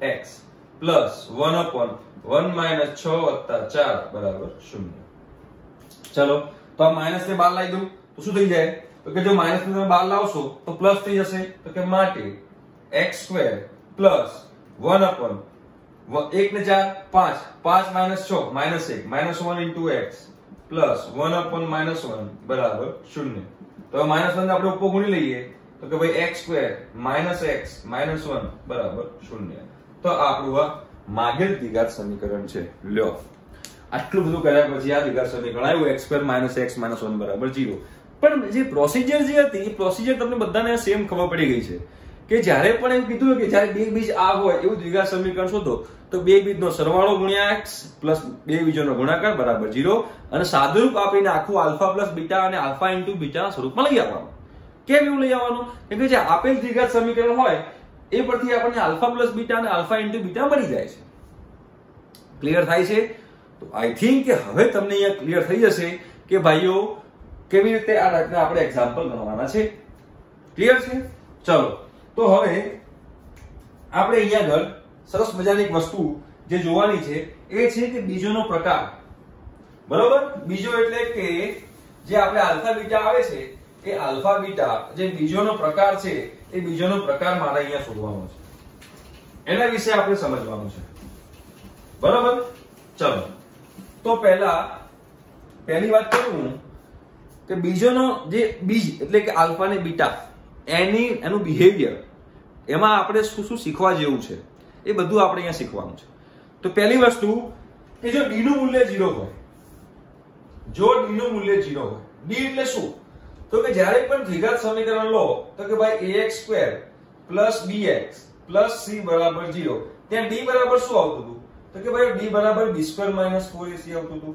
x પ્લસ 1 અપોન 1 માઈનસ 6 વત્તા 4 બરાબર 0. ચલો તો આ માઈનસ ને બહાર લાવી દઉં તો શું થઈ જાય તો કે જો માઈનસ ને તમે બહાર લાવશો તો પ્લસ થઈ જશે તો કે માટે x² પ્લસ 1 અપોન 1 ને 4 5 5 minus 6 -1 -1 into x plus 1 upon -1 બરાબર 0. તો -1 ને આપણે ઉપર ગુણી લઈએ તો કે ભાઈ x² -x -1 બરાબર 0. તો આ આપણું આ માગેલ દ્વિઘાત સમીકરણ છે. લ્યો આટલું બધું કર્યા પછી આ દ્વિઘાત સમીકરણ આવ્યું x² -x -1 બરાબર 0. પણ જે પ્રોસિજર જે હતી એ પ્રોસિજર તમને બધાને સેમ ખબર પડી ગઈ છે કે જ્યારે પણ એવું કીધું કે જ્યારે બે બીજ આ હોય એવું દ્વિઘાત સમીકરણ શોધો તો બે બીજનો સરવાળો ગુણ્યા x પ્લસ બે બીજોનો ગુણાકાર બરાબર 0 અને સાદુરૂપ આપીને આખું આલ્ફા પ્લસ બીટા અને આલ્ફા ઇન્ટુ બીટા સ્વરૂપમાં લઈ આવવાનું. કેમ એવું લઈ આવવાનું? કેમ કે જે આપેલ દ્વિઘાત સમીકરણ હોય એ પરથી આપણને આલ્ફા પ્લસ બીટા અને આલ્ફા ઇન્ટુ બીટા મળી જાય છે. ક્લિયર થાય છે? તો આઈ થિંક કે હવે તમને અહીંયા ક્લિયર થઈ જશે કે ભાઈઓ કેવી રીતે આ રીતના આપણે એક્ઝામ્પલ ગણવાના છે. ક્લિયર છે? ચલો તો હવે આપણે અહીંયા આગળ સરસ મજાની એક વસ્તુ જે જોવાની છે એ છે કે બીજોનો પ્રકાર. બરોબર? બીજો એટલે કે જે આપણે આલ્ફા બીટા આવે છે એ આલ્ફા બીટા જે બીજોનો પ્રકાર છે એ બીજોનો પ્રકાર મારે અહીંયા શોધવાનો છે. એના વિશે આપણે સમજવાનું છે. બરોબર? ચલો તો પહેલી વાત કરું કે બીજોનો જે બીજ એટલે કે આલ્ફા ને બીટા એનું બિહેવિયર એમાં આપણે શું શું શીખવા જેવું છે એ બધું આપણે અહીંયા શીખવાનું છે. તો પહેલી વસ્તુ કે જો d નું મૂલ્ય 0 હોય, જો d નું મૂલ્ય 0 હોય, d એટલે શું તો કે જ્યારે પણ દ્વિઘાત સમીકરણ લો તો કે ભાઈ ax² bx c બરાબર 0 ત્યાં d બરાબર શું આવતું હતું તો કે ભાઈ d બરાબર b² - 4ac આવતું હતું.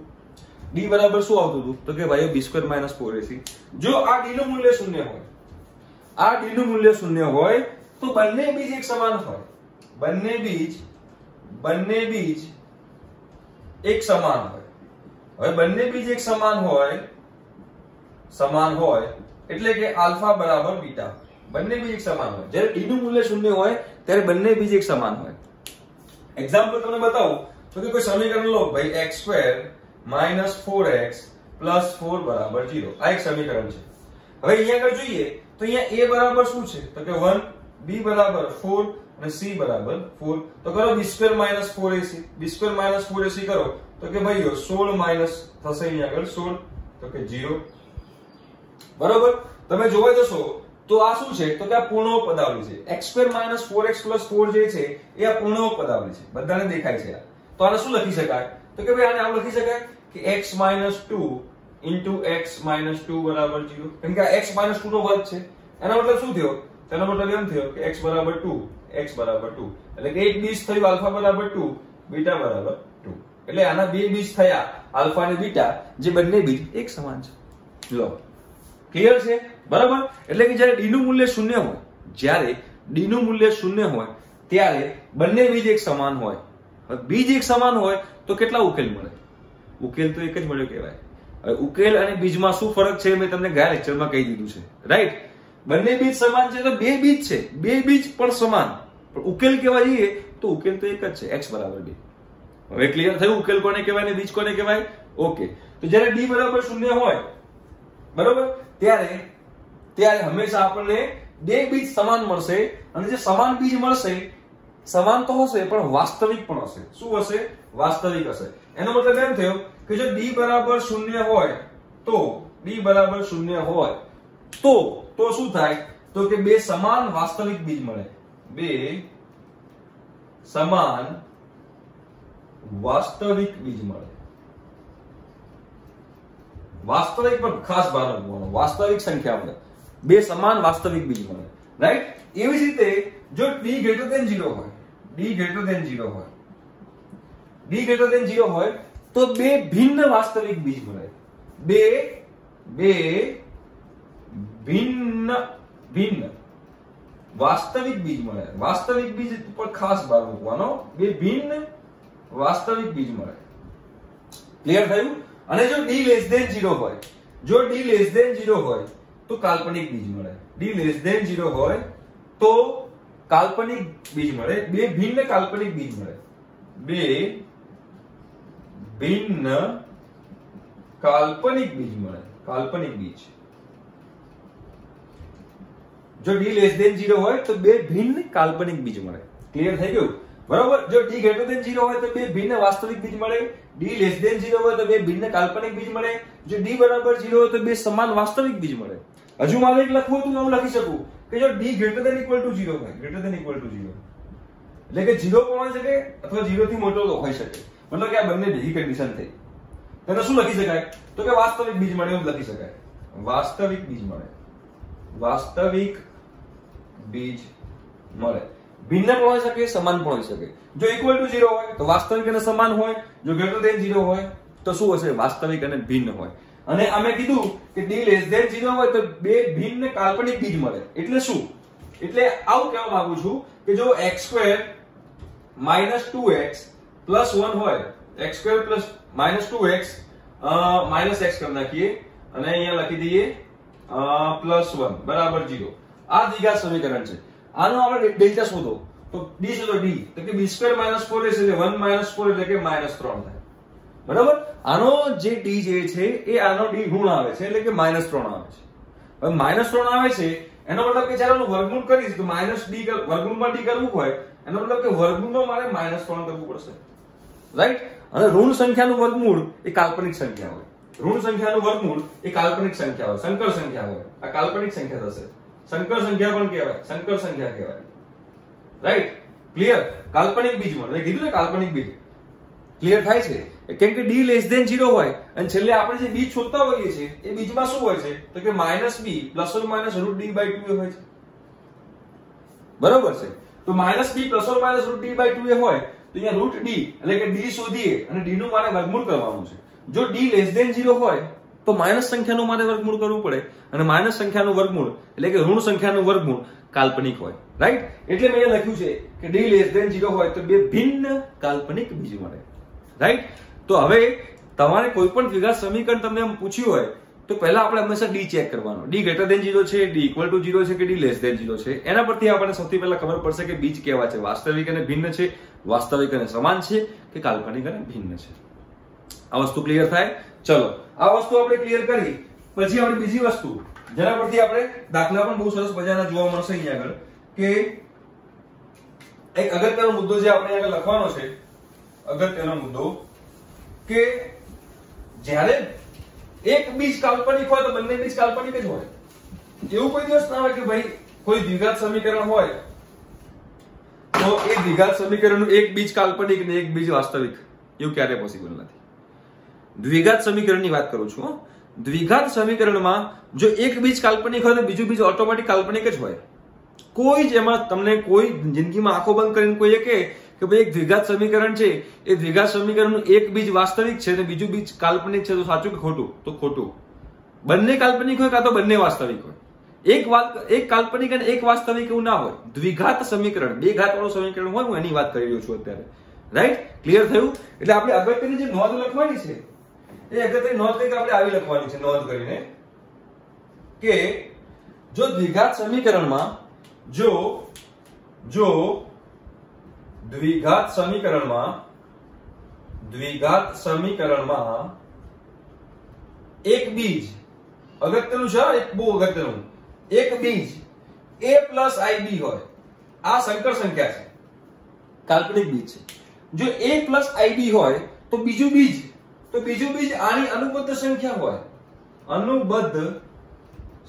d બરાબર શું આવતું હતું તો કે ભાઈ b² - 4ac. જો આ d નું મૂલ્ય 0 હોય, આ d નું મૂલ્ય 0 હોય તો બંને બીજ એક સમાન હોય. બંને બીજ એક સમાન હોય. હવે બંને બીજ એક સમાન હોય એટલે કે આલ્ફા બરાબર બીટા બંને બીજ એક સમાન હોય. જ્યારે d નું મૂલ્ય 0 હોય ત્યારે બંને બીજ એક સમાન હોય. એક્ઝામ્પલ તમને બતાવું તો કે કોઈ સમીકરણ લો ભાઈ x² - 4x + 4 બરાબર 0. આ એક સમીકરણ છે. હવે અહીંયા આગળ જોઈએ તો અહીંયા a બરાબર શું છે તો કે 1, b બરાબર 4 અને c બરાબર 4. તો કરો b² - 4ac, b² - 4ac કરો તો કે ભાઈઓ 16 માઈનસ થશે અહીંયા આગળ 16 તો કે 0. બરોબર? તમે જોવા જશો તો આ શું છે તો કે આ પૂર્ણાંક પદાવલી છે. x² - 4x + 4 જે છે એ આ પૂર્ણાંક પદાવલી છે. બધાને દેખાય છે. તો આને શું લખી શકાય તો કે ભાઈ આને આમ લખી શકાય કે x - 2 * x - 2 બરાબર 0. કેમ કે આ x - 2 નો વર્ગ છે. એનો મતલબ શું થયો? તેનો મતલબ એમ થયો કે x બરાબર 2 x બરાબર 2 એટલે કે એક બીજ થયું આલ્ફા બરાબર 2 બીટા બરાબર 2. એટલે આના બે બીજ થયા આલ્ફા અને બીટા જે બંને બીજ એક સમાન છે. લો ક્લિયર છે? બરાબર? એટલે કે જ્યારે d નું મૂલ્ય 0 હોય, જ્યારે d નું મૂલ્ય 0 હોય ત્યારે બંને બીજ એક સમાન હોય. હવે બીજ એક સમાન હોય તો કેટલા ઉકેલ મળે? ઉકેલ તો એક જ મળ્યો કહેવાય. હવે ઉકેલ અને બીજમાં શું ફરક છે મેં તમને ગયા લેક્ચરમાં કહી દીધું છે. રાઈટ? બંને બીજ સમાન છે તો બે બીજ છે, બે બીજ પણ સમાન, પણ ઉકેલ કહેવા જઈએ તો ઉકેલ તો એક જ છે x બરાબર 2. હવે ક્લિયર થયું ઉકેલ કોને કહેવાય ને બીજ કોને કહેવાય? ઓકે. તો જ્યારે d બરાબર 0 હોય બરોબર ત્યારે હંમેશા આપણને બે બીજ સમાન મળશે અને જે સમાન બીજ મળશે સમાન તો હશે પણ વાસ્તવિક પણ હશે. શું હશે? વાસ્તવિક હશે. એનો મતલબ એમ થયો કે જો d બરાબર 0 હોય તો d બરાબર 0 હોય તો શું થાય? તો કે બે સમાન વાસ્તવિક બીજ મળે. બે સમાન વાસ્તવિક બીજ મળે. વાસ્તવિક પર ખાસ ભાર મૂકવાનો, વાસ્તવિક સંખ્યા મળે. બે સમાન વાસ્તવિક બીજ મળે. રાઈટ? એવી જ રીતે જો d greater than 0 હોય, d greater than 0 હોય, d greater than 0 હોય તો બે ભિન્ન વાસ્તવિક બીજ મળે. બે ભિન્ન વાસ્તવિક બીજ મળે. વાસ્તવિક બીજ પર ખાસ ભાર મૂકવાનો. બે ભિન્ન વાસ્તવિક બીજ મળે. ક્લિયર થયું? અને જો d less than 0 હોય, જો d less than 0 હોય તો કાલ્પનિક બીજ મળે. d less than 0 હોય તો કાલ્પનિક બીજ મળે. બે ભિન્ન કાલ્પનિક બીજ મળે. બે ભિન્ન કાલ્પનિક બીજ મળે. કાલ્પનિક બીજ. જો d less than 0 હોય તો બે ભિન્ન કાલ્પનિક બીજ મળે. ક્લિયર થઈ ગયું? બરોબર? જો d greater than 0 હોય તો બે ભિન્ન વાસ્તવિક બીજ મળે. d less than 0 હોય તો બે ભિન્ન કાલ્પનિક બીજ મળે. જો d બરાબર 0 હોય તો બે સમાન વાસ્તવિક બીજ મળે. હજુ મારે એક લખવું હતું, હું લખી શકું કે જો d greater than equal to 0 હોય, greater than equal to 0 એટલે કે 0 પણ હોઈ શકે અથવા 0 થી મોટો હોઈ શકે. મતલબ કે આ બંને ભેગી કન્ડિશન થઈ. તો શું લખી શકાય? તો કે વાસ્તવિક બીજ મળે એવું લખી શકાય. વાસ્તવિક બીજ મળે. વાસ્તવિક બીજ મળે. ભિન્ન પણ હોઈ શકે, સમાન પણ હોઈ શકે. જો equal to 0 હોય તો વાસ્તવિક અને સમાન હોય. જો greater than 0 હોય તો શું હશે? વાસ્તવિક અને ભિન્ન હોય. અને અમે કીધું કે d less than 0 હોય તો બે ભિન્ન કાલ્પનિક બીજ મળે. એટલે શું? એટલે આવું કહેવા માંગુ છું કે જો x² - 2x + 1 હોય, x² - 2x -x કરી નાખીએ અને અહીંયા લખી દઈએ +1 બરાબર 0. આ દ્વિઘાત સમીકરણ છે. આનો આપણે ડેલ્ટા શોધો તો d શોધો. d તો કે b² - 4ac એટલે 1 - 4 એટલે કે -3 થાય. બરાબર? આનો જે d જે છે એ આનો d ઋણ આવે છે એટલે કે -3 આવે છે. હવે -3 આવે છે એનો મતલબ કે જ્યારે હું વર્ગમૂળ કરીશ તો -d વર્ગમૂળમાં d કરવું હોય એનો મતલબ કે વર્ગમૂળમાં મારે -3 કરવું પડશે. રાઈટ? અને ઋણ સંખ્યાનું વર્ગમૂળ એ કાલ્પનિક સંખ્યા હોય. ઋણ સંખ્યાનું વર્ગમૂળ એ કાલ્પનિક સંખ્યા હોય, સંકર સંખ્યા હોય. આ કાલ્પનિક સંખ્યા થશે. સંકર સંખ્યા પણ કહેવાય, સંકર સંખ્યા કહેવાય. રાઈટ? ક્લિયર? કાલ્પનિક બીજ મળે. મેં કીધું ને કાલ્પનિક બીજ. ક્લિયર થાય છે? કેમ કે d less than 0 હોય અને છેલ્લે આપણે જે બીજ શોધતા હોઈએ છીએ એ બીજમાં શું હોય છે? તો કે -b ± √d/2 હોય છે. બરોબર છે? તો -b ± √d/2 હોય તો અહીંયા √d એટલે કે d શોધીએ અને d નું મારે વર્ગમૂળ કરવાનું છે. જો d less than 0 હોય તો માઈનસ સંખ્યાનું મારે વર્ગમૂળ કરવું પડે અને માઈનસ સંખ્યાનું વર્ગમૂળ એટલે કે ઋણ સંખ્યાનું વર્ગમૂળ કાલ્પનિક હોય. રાઈટ? એટલે મેં અહીંયા લખ્યું છે કે d less than 0 હોય તો બે ભિન્ન કાલ્પનિક બીજ મળે. રાઈટ? તો હવે તમારે કોઈ પણ દ્વિઘાત સમીકરણ તમને પૂછ્યું હોય તો પહેલા આપણે હંમેશા d ચેક કરવાનો. d greater than 0 છે, d equal to 0 છે કે d less than 0 છે. એના પરથી આપણને સૌથી પહેલા ખબર પડશે કે બીજ કેવા છે. વાસ્તવિક અને ભિન્ન છે, વાસ્તવિક અને સમાન છે કે કાલ્પનિક અને ભિન્ન છે. આ વસ્તુ ક્લિયર થાય? ચલો આ વસ્તુ આપણે ક્લિયર કરી પછી આપણે બીજી વસ્તુ જેના પરથી આપણે દાખલા પણ બહુ સરસ મજાના જોવા મળશે અહીંયા આગળ કે એક અગત્યનો મુદ્દો જે આપણે આગળ લખવાનો છે. અગત્યનો મુદ્દો કે જ્યારે એક બીજ કાલ્પનિક હોય તો બંને બીજ કાલ્પનિક જ હોય. એવું કોઈ દિવસ ના હોય કે ભાઈ કોઈ દ્વિઘાત સમીકરણ હોય તો એ દ્વિઘાત સમીકરણનું એક બીજ કાલ્પનિક ને એક બીજ વાસ્તવિક. એવું ક્યારે પોસિબલ નથી. દ્વિઘાત સમીકરણની વાત કરું છું. દ્વિઘાત સમીકરણમાં જો એક બીજ કાલ્પનિક હોય તો બીજું બીજ ઓટોમેટિક કાલ્પનિક જ હોય. કોઈ જ એમાં તમને કોઈ જિંદગીમાં આંખો બંધ કરીને કોઈ કે ભાઈ એક દ્વિઘાત સમીકરણ છે એ દ્વિઘાત સમીકરણનું એક બીજ વાસ્તવિક છે અને બીજું બીજ કાલ્પનિક છે તો સાચું કે ખોટું? તો ખોટું. બંને કાલ્પનિક હોય કાં તો બંને વાસ્તવિક હોય. એક કાલ્પનિક અને એક વાસ્તવિક એવું ના હોય. દ્વિઘાત સમીકરણ બે ઘાત વાળું સમીકરણ હોય હું એની વાત કરી રહ્યો છું અત્યારે. રાઈટ? ક્લિયર થયું? એટલે આપણે અગત્યની જે નોંધ લખવાની છે એ અગત્યની નોંધ કઈ આપણે આવી લખવાની છે નોંધ કરીને કે જો દ્વિઘાત સમીકરણમાં જો દ્વિઘાત સમીકરણમાં એક બીજ અગત્યનું છે, એક બહુ અગત્યનું, એક બીજ a પ્લસ ib હોય, આ સંકર સંખ્યા છે, કાલ્પનિક બીજ છે. જો a પ્લસ ib હોય તો બીજું બીજ આની અનુબદ્ધ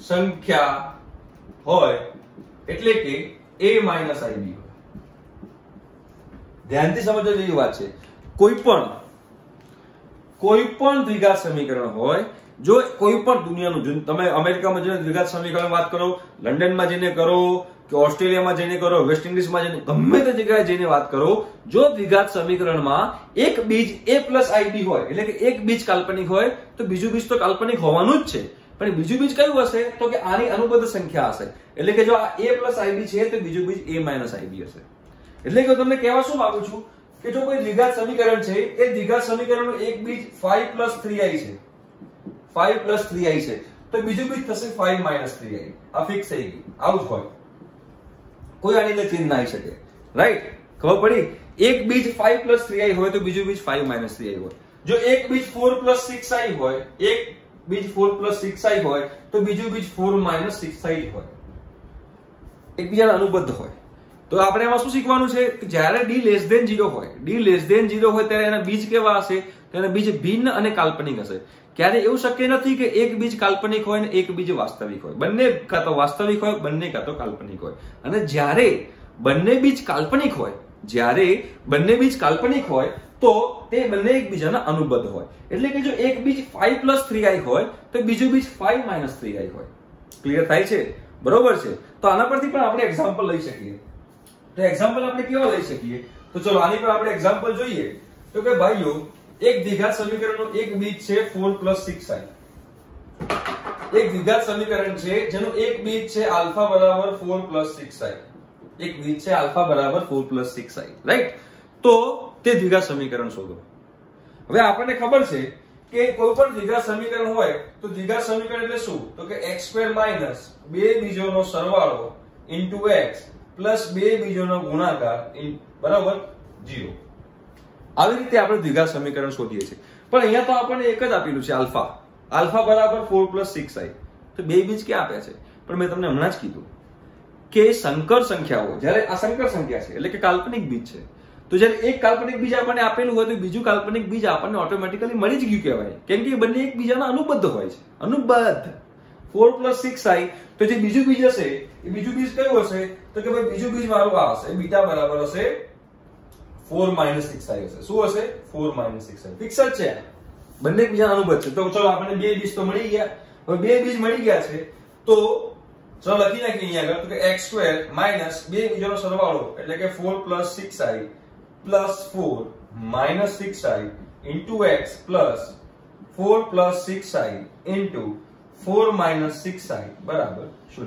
સંખ્યા હોય, એટલે કે a માઇનસ ib હોય. ધ્યાનથી સમજવા જેવી વાત છે. કોઈ પણ દ્વિઘાત સમીકરણ હોય, જો કોઈ પણ દુનિયાનું, તમે અમેરિકામાં જઈને દ્વિઘાત સમીકરણ વાત કરો, લંડનમાં જઈને કરો કે ઓસ્ટ્રેલિયામાં જઈને કરો, વેસ્ટ ઇન્ડિઝમાં જઈને, ગમે તે જગ્યાએ જઈને વાત કરો, જો દ્વિઘાત સમીકરણમાં એક બીજ a પ્લસ ib હોય, એટલે કે એક બીજ કાલ્પનિક હોય તો બીજું બીજ તો કાલ્પનિક હોવાનું જ છે. પણ બીજું બીજ કયું હશે તો કે આની અનુબદ્ધ સંખ્યા હશે. એટલે કે જો આ a પ્લસ ib છે તો બીજું બીજ a માઇનસ ib હશે. એટલે કે તમને કહેવા શું માંગુ છું કે જો કોઈ દ્વિઘાત સમીકરણ છે, એ દ્વિઘાત સમીકરણનું એક બીજ 5 પ્લસ 3i છે, 5 પ્લસ 3i છે, તો બીજું બીજ થશે 5 માઇનસ 3i. આ ફિક્સ થઈ ગયું, આવું જ હોય, કોઈ આની અંદર ચેન્જ ના આવી શકે. રાઈટ? ખબર પડી? એક બીજ 5 પ્લસ 3i હોય તો બીજું બીજ 5 માઇનસ 3i હોય. જો એક બીજ 4 પ્લસ 6i હોય, એક બીજ 4 પ્લસ 6i હોય તો બીજું બીજ 4 માઇનસ 6i હોય, એકબીજાના અનુબદ્ધ હોય. તો આપણે એમાં શું શીખવાનું છે કે જ્યારે d લેસ ધેન 0 હોય, d લેસ ધેન 0 હોય ત્યારે એના બીજ કેવા હશે? તો એના બીજ ભિન્ન અને કાલ્પનિક હશે. ક્યારે એવું શક્ય નથી કે એક બીજ કાલ્પનિક હોય ને એક બીજ વાસ્તવિક હોય. બંને કાં તો વાસ્તવિક હોય, બંને કાં તો કાલ્પનિક હોય. અને જ્યારે બંને બીજ કાલ્પનિક હોય તો તે બંને એકબીજાના અનુબદ્ધ હોય. એટલે કે જો એક બીજ 5 પ્લસ 3i હોય તો બીજું બીજ 5 માઇનસ 3i હોય. ક્લિયર થાય છે? બરોબર છે? તો આના પરથી પણ આપણે એક્ઝામ્પલ લઈ શકીએ. તો એક્ઝામ્પલ આપણે કેવા લઈ શકીએ? તો ચલો આની પર આપણે એક્ઝામ્પલ જોઈએ. તો કે ભાઈઓ, એક દ્વિઘાત સમીકરણનો એક બીજ છે 4 પ્લસ 6i. એક દ્વિઘાત સમીકરણ છે જેનું એક બીજ છે આલ્ફા બરાબર 4 પ્લસ 6i. એક બીજ છે આલ્ફા બરાબર 4 પ્લસ 6i. રાઈટ? તો તે દ્વિઘાત સમીકરણ શોધો. હવે આપણને ખબર છે કે કોઈ પણ દ્વિઘાત સમીકરણ હોય તો દ્વિઘાત સમીકરણ એટલે શું? તો કે x² માઇનસ બે બીજોનો સરવાળો ઇન્ટુ x પ્લસ બે બીજોનો ગુણાકાર બરાબર 0. આવી રીતે આપણે દ્વિઘાત સમીકરણ શોધીએ છીએ. પણ અહીંયા તો આપણને એક જ આપેલું છે આલ્ફા બરાબર 4 પ્લસ 6i. તો બે બીજ ક્યાં આપ્યા છે? પણ મેં તમને હમણાં જ કીધું કે સંકર સંખ્યાઓ, જ્યારે આ સંકર સંખ્યા છે એટલે કે કાલ્પનિક બીજ છે, તો જ્યારે એક કાલ્પનિક બીજ આપણને આપેલું હોય તો બીજું કાલ્પનિક બીજ આપણને ઓટોમેટિકલી મળી જ ગયું કહેવાય. કેમ કે બંને એકબીજાના અનુબદ્ધ હોય છે. અનુબદ્ધ 4 પ્લસ 6i. તો જે બીજું બીજ હશે એ બીજું બીજ કયું હશે? તો કે ભાઈ બીજું બીજ મારું આ હશે, બીટા બરાબર હશે 4 માઇનસ 6i હશે. શું હશે? 4 માઇનસ 6i. ફિક્સ જ છે, બંને એકબીજાના અનુબદ્ધ છે. તો ચલો આપણને બે બીજ તો મળી ગયા. હવે બે બીજ મળી ગયા છે તો ચલો લખી નાખીએ અહીંયા આગળ. તો કે x² માઇનસ બે બીજોનો સરવાળો એટલે કે 4 plus 6i plus 4 minus 6i into x plus 4 plus 6i into 4 minus 6i બરાબર 0.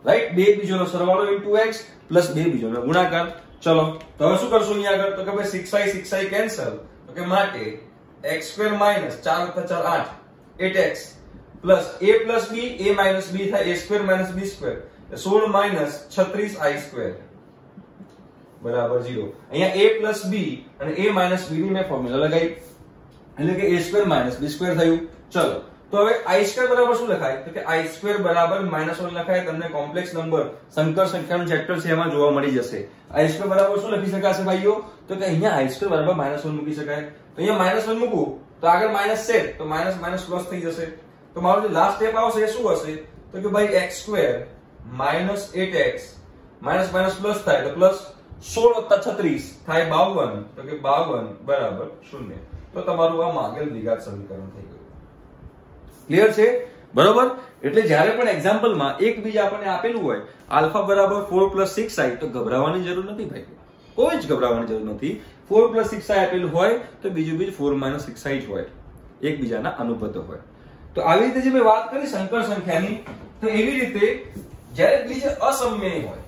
રાઈટ? બે બીજોનો સરવાળો ઇન્ટુ x પ્લસ બે બીજોનો ગુણાકાર. ચલો તો હવે શું કરશું અહીંયા આગળ? તો કે ભાઈ 6i કેન્સલ. તો કે માટે x² minus 4 + 4 8 8x plus a plus b, a minus b થાય a² minus b², 16 minus 36i² બરાબર 0. અહીંયા a પ્લસ b અને a માઇનસ b ની મેં ફોર્મ્યુલા લગાવી, એટલે કે a² માઇનસ b² થયું. ચલો તો હવે i² બરાબર શું લખાય? તો કે i² બરાબર -1 લખાય. તમને કોમ્પ્લેક્સ નંબર સંકર સંખ્યાનું ચેપ્ટર છે એમાં જોવા મળી જશે. i² બરાબર શું લખી શકાશે ભાઈઓ? તો કે અહીંયા i² બરાબર -1 મૂકી શકાય. તો અહીંયા -1 મૂકું તો આગળ માઇનસ છે તો માઇનસ માઇનસ પ્લસ થઈ જશે. તો મારો જે લાસ્ટ સ્ટેપ આવશે એ શું હશે? તો કે ભાઈ x² minus 8x minus minus plus થાય તો પ્લસ 16 + 36 થાય 52. તો કે 52 બરાબર 0. તો તમારું આ માંગેલ દ્વિઘાત સમીકરણ થઈ ગયું. ક્લિયર છે? બરોબર? એટલે જ્યારે પણ એક્ઝામ્પલમાં એક બીજ આપણને આપેલું હોય આલ્ફા બરાબર 4 પ્લસ 6i તો ગભરાવાની જરૂર નથી ભાઈ, કોઈ જ ગભરાવાની જરૂર નથી. 4 પ્લસ 6i આપેલું હોય તો બીજું બીજ 4 માઇનસ 6i જ હોય, એકબીજાના અનુબદ્ધ હોય. તો આવી રીતે જે મેં વાત કરી સંકર સંખ્યાની, તો એવી રીતે જ્યારે બીજ અસમમેય હોય,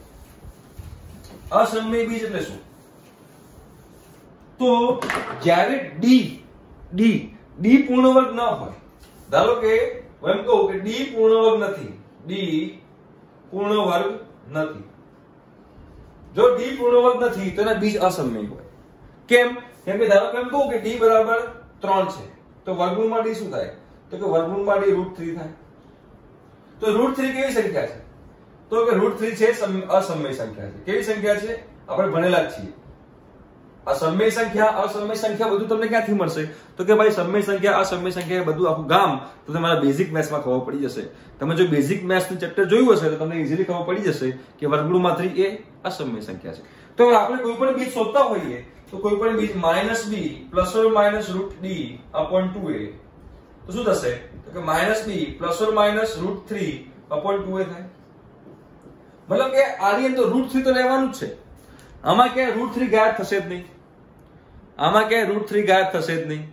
અસમમેય બીજ એટલે શું? તો જ્યારે d પૂર્ણ વર્ગ ન હોય, ધારો કે હું એમ કહું કે d પૂર્ણ વર્ગ નથી, d પૂર્ણ વર્ગ નથી. જો d પૂર્ણ વર્ગ નથી તો એના બીજ અસમમેય હોય. કેમ? કેમ કે ધારો કે એમ કહું કે d બરાબર 3 છે તો વર્ગમૂળમાં d શું થાય? તો કે વર્ગમૂળમાં d √3 થાય. તો √3 કેવી સંખ્યા છે? તો કે √3 છે અસમય સંખ્યા છે. કેવી સંખ્યા છે? આપણે ભણેલા જ છીએ. અસમય સંખ્યા, અસમય સંખ્યા બધું તમને ક્યાંથી મળશે? તો કે ભાઈ સમય સંખ્યા, અસમય સંખ્યા બધું આખું ગામ તો તમારા બેઝિક મેથ્સમાં ખબર પડી જશે. તમે જો બેઝિક મેથ્સનું ચેપ્ટર જોયું હશે તો તમને ઈઝીલી ખબર પડી જશે કે વર્ગમૂળમાં 3 એ અસમય સંખ્યા છે. તો આપણે કોઈ પણ બીજ શોધતા હોઈએ તો કોઈ પણ બીજ -b ±√d/2a તો શું થશે? તો કે -b ±√3/2a થાય. મતલબ કે આની અંદર √3 તો લેવાનું જ છે. આમાં ક્યાંય √3 ગાયબ થશે જ નહીં. આમાં ક્યાંય √3 ગાયબ થશે જ નહીં.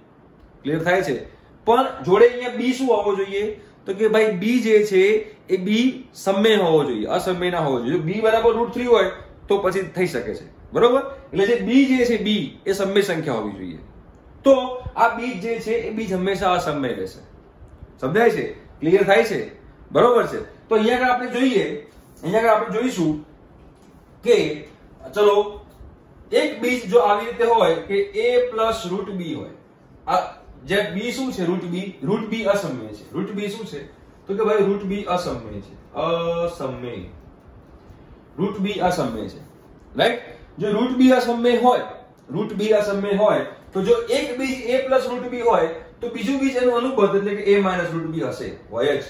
ક્લિયર થાય છે? પણ જોડે અહીંયા b શું હોવો જોઈએ? તો કે ભાઈ b જે છે એ b સમય હોવો જોઈએ, અસમય ના હોવો જોઈએ. જો b બરાબર √3 હોય તો પછી થઈ શકે છે. બરોબર? એટલે જે b જે છે b એ સમય સંખ્યા હોવી જોઈએ. તો આ બીજ જે છે એ બીજ હંમેશા અસમય રહેશે. સમજાય છે? ક્લિયર થાય છે? બરોબર છે? તો અહીંયા આગળ આપણે જોઈએ, અહીંયા આગળ આપણે જોઈશું કે ચલો એક બીજ જો આવી રીતે હોય કે a + √b હોય. આ જે b શું છે? √b અસમય છે. √b શું છે? તો કે ભાઈ √b અસમય છે. √b અસમય છે. રાઈટ? જો √b અસમય હોય તો જો એક બીજ a + √b હોય તો બીજું બીજ એનું અનુબદ્ધ એટલે કે a - √b હશે, હોય જ.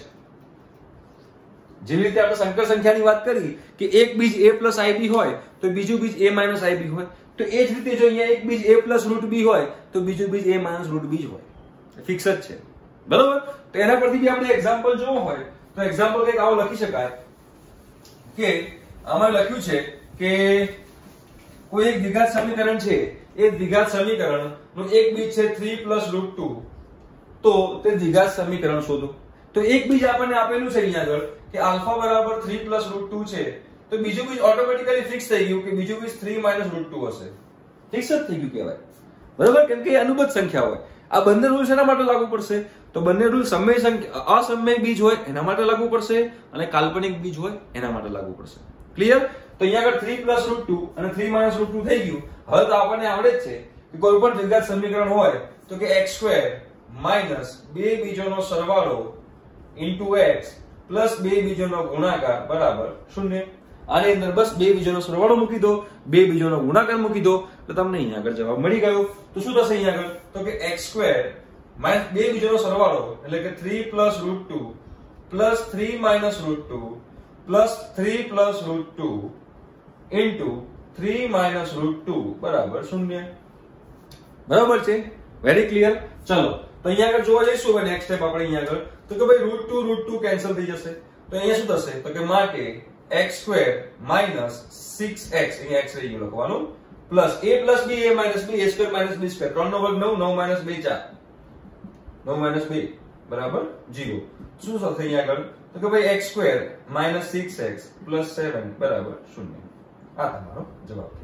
જેવી રીતે આપણે સંકર સંખ્યાની વાત કરી કે એક બીજ a + ib હોય તો બીજું બીજ a - ib હોય, તો એ જ રીતે જો અહીંયા એક બીજ a + √b હોય તો બીજું બીજ a - √b જ હોય. ફિક્સ જ છે. બરોબર? તો એના પરથી બી આપણે એક્ઝામ્પલ જોવો હોય તો એક્ઝામ્પલ કંઈક આવો લખી શકાય કે આમાં લખ્યું છે કે કોઈ એક દ્વિઘાત સમીકરણ છે, એ દ્વિઘાત સમીકરણનું એક બીજ છે 3 + √2, તો તે દ્વિઘાત સમીકરણ શોધો. તો એક બીજ આપણને આપેલું છે અહીંયા આગળ કે આલ્ફા બરાબર 3 + √2 છે, તો બીજું બીજ ઓટોમેટિકલી ફિક્સ થઈ ગયું કે બીજું બીજ 3 - √2 હશે. ફિક્સ જ થઈ ગયું કહેવાય. બરાબર? કેમ કે એ અનુબદ્ધ સંખ્યા હોય. આ બંને રૂલ શેના માટે લાગુ પડશે? તો બંને રૂલ સમય સંખ્યા, અસમય બીજ હોય એના માટે લાગુ પડશે અને કાલ્પનિક બીજ હોય એના માટે લાગુ પડશે. ક્લિયર? તો અહીંયા આગળ 3 + √2 અને 3 - √2 થઈ ગયું. હવે તો આપણને આવડે જ છે કે કોઈ પણ દ્વિઘાત સમીકરણ હોય તો કે x² - બે બીજોનો સરવાળો x પ્લસ બે બીજોનો ગુણાકાર બરાબર 0. આની અંદર બસ બે બીજોનો સરવાળો મૂકી દો, બે બીજોનો ગુણાકાર મૂકી દો તો તમને અહીંયા આગળ જવાબ મળી ગયો. તો શું થશે અહીંયા આગળ? તો કે x² - બે બીજોનો સરવાળો એટલે કે 3 + √2 પ્લસ 3 - √2 પ્લસ 3 + √2 ઇન્ટુ 3 - √2 બરાબર 0. બરાબર છે? Very clear. ચલો તો અહીંયા આગળ જોવા જઈશું હવે નેક્સ્ટ સ્ટેપ આપણે અહીંયા આગળ તો કે ભાઈ √2 કેન્સલ થઈ જશે. તો અહીંયા શું થશે? તો કે માટે x² - 6x અહીંયા x રહી ગયું લખવાનું plus a + b a - b a² - b² 3 નો વર્ગ 9 9 - 2 4 9 - 2 બરાબર 0. શું થશે અહીંયા આગળ? તો કે ભાઈ x² - 6x + 7 બરાબર 0. આ તમારો જવાબ છે.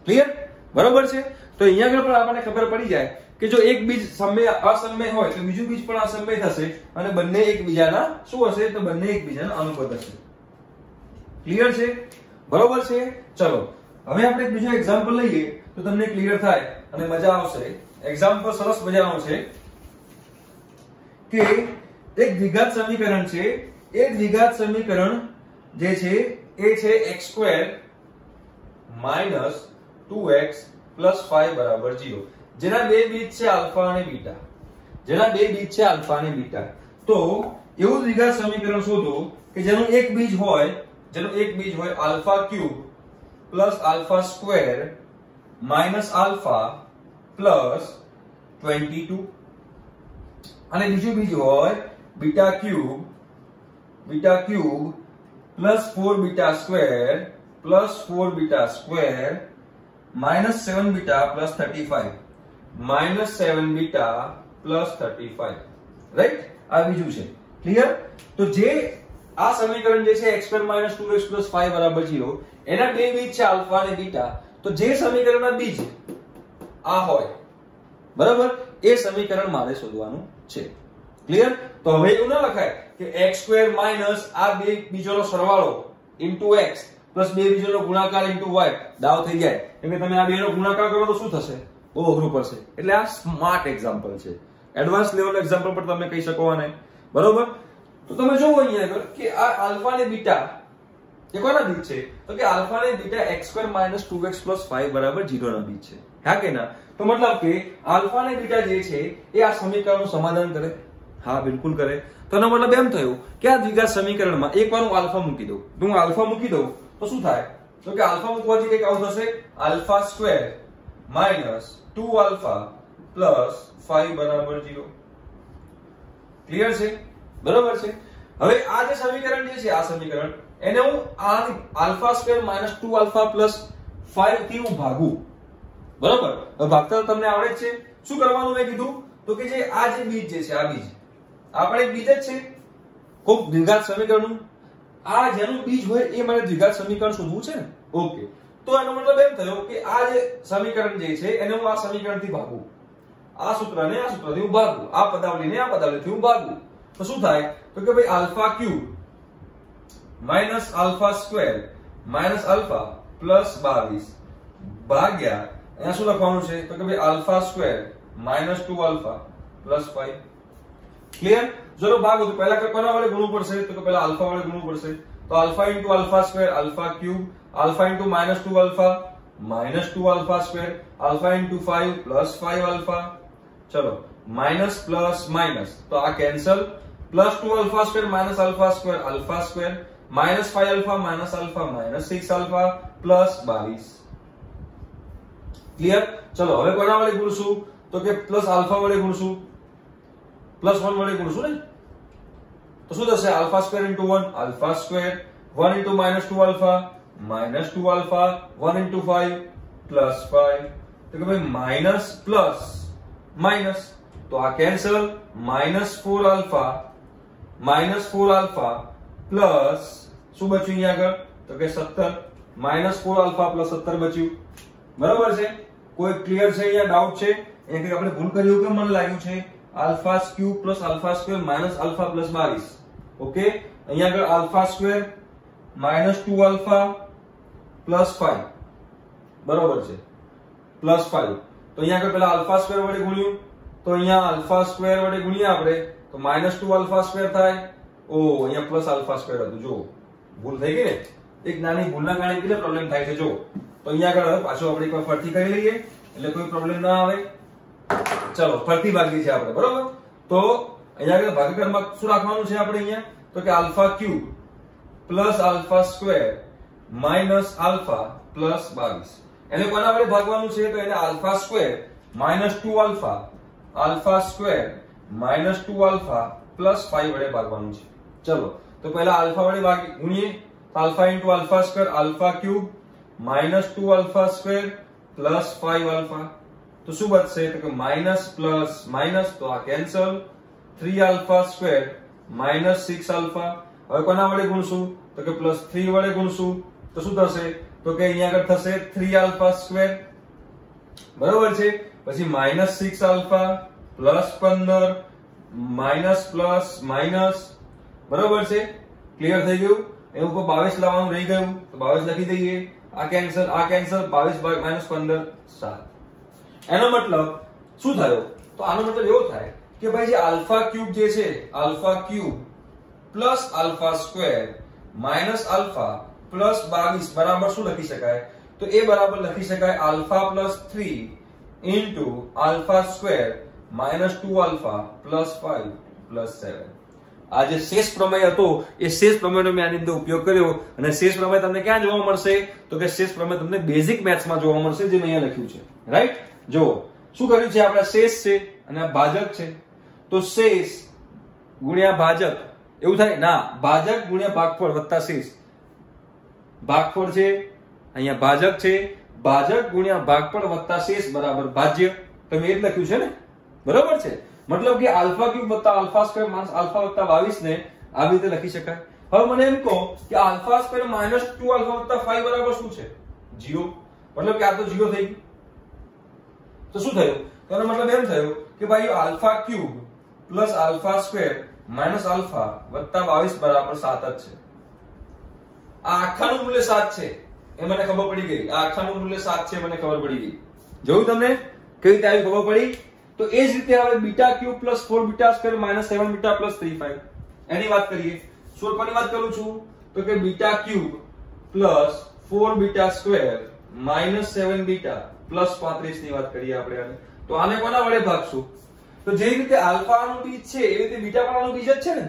ક્લિયર? બરોબર છે? તો અહીંયા આગળ પણ આપણને ખબર પડી જાય કે જો એક બીજ અસમય હોય તો બીજું બીજ પણ અસમય થશે અને બંને એકબીજાના શું હશે? તો બંને એકબીજાના અનુબદ્ધ હશે. ક્લિયર છે? બરોબર છે? ચલો હવે આપણે એક બીજો એક્ઝામ્પલ લઈએ તો તમને ક્લિયર થાય અને મજા આવશે. એક્ઝામ્પલ સરસ મજાનું છે કે એક દ્વિઘાત સમીકરણ છે, એ દ્વિઘાત સમીકરણ જે છે એ છે x² - 2x + 5 બરાબર 0. જેના બે બીજ છે આલ્ફા અને બીટા. તો એવું દ્વિઘાત સમીકરણ શોધો કે જેનું એક બીજ હોય α³ + α² - આલ્ફા + 22 અને બીજું બીજ હોય β³ + 4β² + 4β² - 7β + 35 -7β + 35. રાઈટ? આ બીજું છે. ક્લિયર? તો જે આ સમીકરણ જે છે x² - 2x + 5 બરાબર 0 એના બે બીજ છે આલ્ફા અને બીટા. તો જે સમીકરણના બીજ આ હોય બરાબર એ સમીકરણ મારે શોધવાનું છે. ક્લિયર? તો હવે એવું ના લખાય કે x² - આ બે બીજોનો સરવાળો x પ્લસ બે બીજોનો ગુણાકાર y દાવ થઈ જાય. કેમ કે તમે આ બેનો ગુણાકાર કરો તો શું થશે? બહુ અઘરું પડશે. એટલે આ સ્માર્ટ એક્ઝામ્પલ છે. એડવાન્સ લેવલ એક્ઝામ્પલ પર તમે કહી શકો આને. બરોબર? તો તમે જોવો અહીંયા આગળ કે આ આલ્ફા અને બીટા એ કોના બીજ છે? તો કે આલ્ફા અને બીટા x² - 2x + 5 બરાબર 0 ના બીજ છે. હા કે ના? તો મતલબ કે આલ્ફા અને બીટા જે છે એ આ સમીકરણનું સમાધાન કરે. હા બિલકુલ કરે. તો એનો મતલબ એમ થયો કે આ દ્વિઘાત સમીકરણમાં એકવાર હું આલ્ફા મૂકી દઉં. તો હું આલ્ફા મૂકી દઉં તો શું થાય? તો કે આલ્ફા મૂકવાથી કંઈક આવું થશે, α² - 2α + 5 બરાબર 0. ક્લિયર છે? બરાબર છે. હવે આ જે સમીકરણ જે છે આ સમીકરણ એને હું આ α² - 2α + 5 થી હું ભાગું. બરાબર? હવે ભાગતા તમને આવડે જ છે. શું કરવાનું મેં કીધું? તો કે જે આ જે બીજ જે છે આ બીજ આપણે એક બીજ જ છે ખૂબ દ્વિઘાત સમીકરણનું. આ જેનું બીજ હોય એ મને દ્વિઘાત સમીકરણ શોધવું છે ને. ઓકે. તો એનો મતલબ એમ થયો કે આ જે સમીકરણ જે છે એને હું આ સમીકરણથી ભાગું. આ સૂત્રને આ સૂત્રથી હું ભાગું. આ પદાવલીને આ પદાવલીથી હું ભાગું. તો શું થાય? તો કે ભાઈ α³ - α² - α + 22 ભાગ્યા અહીંયા શું લખવાનું છે? તો કે ભાઈ α² - 2α + 5. ક્લિયર? ચલો ભાગો તો પહેલા કોના વડે ગુણવું પડશે? તો કે પહેલા આલ્ફા વડે ગુણવું પડશે. તો α × α² α³ α × -2α - 2α² α × 5 + 5α. ચલો માઈનસ પ્લસ માઈનસ તો આ કેન્સલ. +2α² - α² α² -5α - -6α +22. ક્લિયર? ચલો હવે કોના વડે ગુણશું? તો કે પ્લસ આલ્ફા વડે ગુણશું, +1 વડે ગુણશું ને. તો શું થશે? α² × 1 α², 1 × -2α -2α, 1 × 5 +5. તો કે ભાઈ માઈનસ પ્લસ માઈનસ તો આ કેન્સલ. -4α પ્લસ શું બચ્યું અહીંયા આગળ? તો કે 17. -4α + 17 બચ્યું. બરાબર છે? કોઈ ક્લિયર છે? અહીંયા ડાઉટ છે? અહીંયા આપણે ભૂલ કરી એવું કેમ મને લાગ્યું છે? α³ + α² - α + 22. ઓકે. અહીંયા આગળ α² -2α + 5 બરોબર છે +5. તો અહીંયા આગળ પેલા α² વડે ગુણ્યું તો અહીંયા α² વડે ગુણ્યા આપણે તો -2α² થાય. ઓ અહીંયા +α² હતું. જો ભૂલ થઈ ગઈ ને. એક નાની ભૂલના કારણે કેટલો પ્રોબ્લેમ થાય છે જો. તો અહીંયા આગળ પાછો આપણે એકવાર ફરીથી કરી લઈએ એટલે કોઈ પ્રોબ્લેમ ના આવે. ચલો ફરીથી ભાગી છે આપણે. બરોબર? તો અહીંયા આગળ ભાગાકારમાં શું રાખવાનું છે આપણે અહીંયા? તો કે α³ + α² - α + 22. એને કોના વડે ભાગવાનું છે? તો એને α² - 2α + 5 વડે ભાગવાનું છે. ચલો તો પહેલા આલ્ફા વડે ગુણીએ. α × α² α³ -2α² + 5α. તો શું બચશે? તો કે માઈનસ પ્લસ માઈનસ તો આ કેન્સલ. 3α² - 6α. હવે કોના વડે ગુણશું? તો કે +3 વડે ગુણશું તો શું થશે? તો કે અહીંયા આગળ થશે 3α². બરોબર છે? પછી -6α +15 માઈનસ પ્લસ માઈનસ. બરોબર છે? ક્લિયર થઈ ગયું? એવું કોઈ 22 લાવવાનું રહી ગયું તો 22 લખી દઈએ. આ કેન્સલ 22 - 15 7. એનો મતલબ શું થયો? તો આનો મતલબ એવો થાય કે ભાઈ જે α³ જે છે α³ + α² - α + 22 બરાબર શું લખી શકાય? તો એ બરાબર લખી શકાય α + 3 * α² - 2α + 5 + 7. આ જે શેષ પ્રમેય હતો એ શેષ પ્રમેયનો મેં આની અંદર ઉપયોગ કર્યો. અને શેષ પ્રમેય તમને ક્યાં જોવા મળશે? તો કે શેષ પ્રમેય તમને બેઝિક મેથ્સમાં જોવા મળશે જે મેં અહીંયા લખ્યું છે. રાઈટ? જો શું કર્યું છે આપણે? શેષ છે અને આ ભાજક છે. તો શેષ ગુણ્યા ભાજક એવું થાય ના, ભાજક ગુણ્યા ભાગફળ વત્તા શેષ. ભાગફળ છે અહીંયા ભાજક છે, ભાજક ગુણ્યા ભાગફળ વત્તા શેષ બરાબર ભાજ્ય. તમે એ જ લખ્યું છે ને. બરોબર છે? મતલબ કે α³ + α² - α + 22 ને આવી રીતે લખી શકાય. હવે મને એમ કહો કે α² - 2α + 5 બરાબર શું છે? 0. મતલબ કે આ તો 0 થઈ ગયું. તો શું થયું? તો એનો મતલબ એમ થયો કે ભાઈ α³ + α² - α + 22 બરાબર 7 જ છે. આ આખાનું મૂલ્ય 7 છે એ મને ખબર પડી ગઈ. આ આખાનું મૂલ્ય 7 છે મને ખબર પડી ગઈ. જોયું તમને કઈ રીતે આવી ખબર પડી? તો એ જ રીતે હવે β³ + 4β² - 7β + 3 5 એની વાત કરીએ. શું કોની વાત કરું છું? તો કે β³ + plus 4 beta square minus 7 beta plus 35 ની વાત કરીએ આપણે આને, તો આને કોના વડે ભાગશું? તો જે રીતે આલ્ફા નું બીજ છે એ રીતે બીટા પણ નું બીજ જ છે ને,